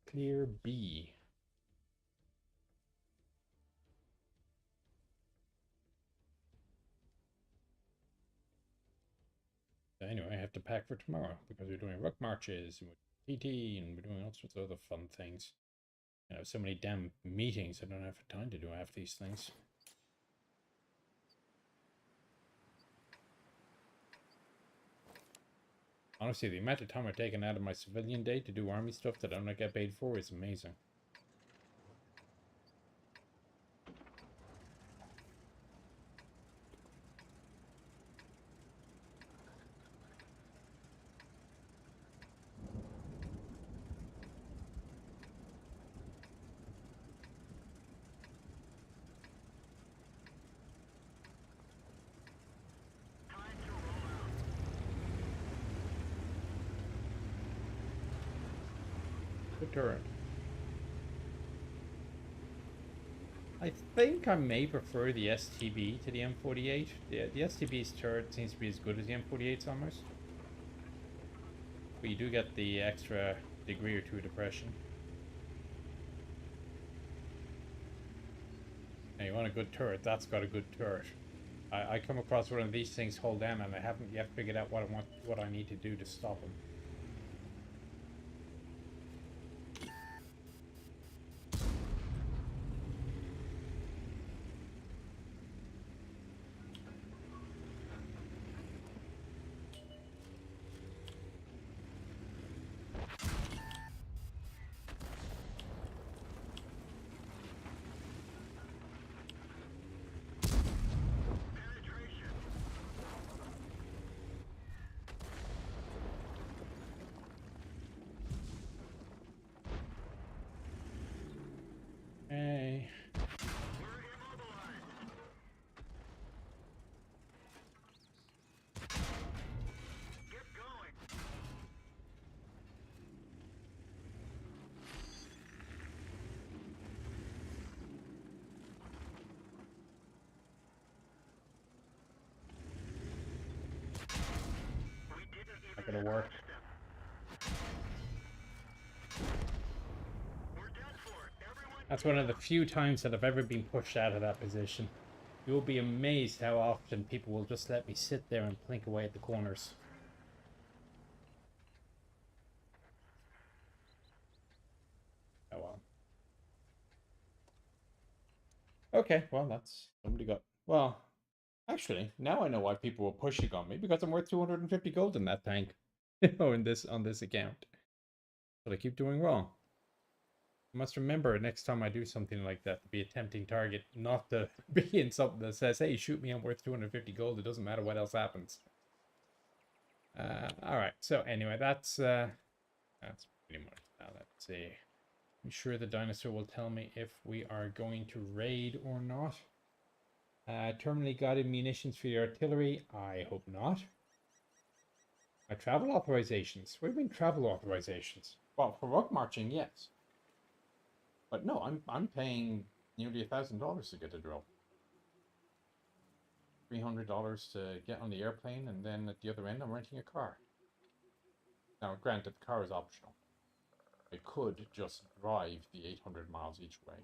Clear B. Anyway, I have to pack for tomorrow because we're doing ruck marches and PT and we're doing all sorts of other fun things. I have so many damn meetings, I don't have time to do half these things. Honestly, the amount of time I've taken out of my civilian day to do army stuff that I don't get paid for is amazing. Time to roll out. Good turret. I think I may prefer the STB to the M48. The STB's turret seems to be as good as the M48's almost. But you do get the extra degree or two of depression. Now you want a good turret, that's got a good turret. I come across one of these things hold down and I haven't yet figured out what I need to do to stop them. Penetration. Hey. We're immobilized. Get going. We didn't Not even gonna work. touch them. We're done for. Everyone That's one of the few times that I've ever been pushed out of that position. You'll be amazed how often people will just let me sit there and blink away at the corners. Oh well. Okay, well, that's somebody got. Well, actually, now I know why people were pushing on me because I'm worth 250 gold in that tank. Oh, in this on this account. But I keep doing wrong. I must remember next time I do something like that to be a tempting target, not to be in something that says, "Hey, shoot me, I'm worth 250 gold. It doesn't matter what else happens." All right. So anyway, that's pretty much that. Let's see. I'm sure the dinosaur will tell me if we are going to raid or not. Terminally guided munitions for the artillery. I hope not. My travel authorizations. What do you mean travel authorizations? Well, for rock marching, yes. But no, I'm paying nearly $1,000 to get a drill. $300 to get on the airplane, and then at the other end, I'm renting a car. Now, granted, the car is optional. I could just drive the 800 miles each way.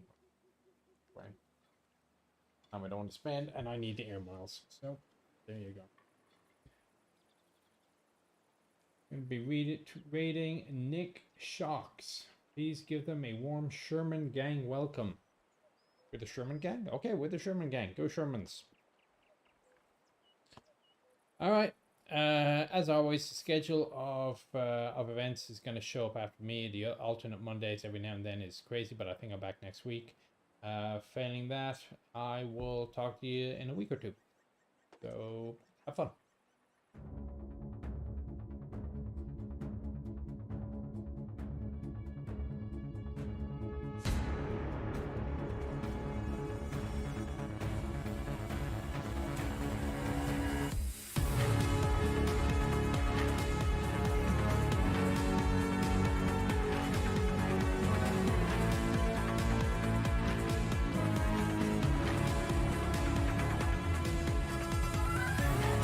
I don't want to spend, and I need the air miles. So, there you go. I'm going to be rating Nick Shocks. Please give them a warm Sherman Gang welcome. With the Sherman Gang? Okay, with the Sherman Gang. Go Shermans. All right. As always, the schedule of events is going to show up after me. The alternate Mondays every now and then is crazy, but I think I'm back next week. Failing that, I will talk to you in a week or two. So have fun.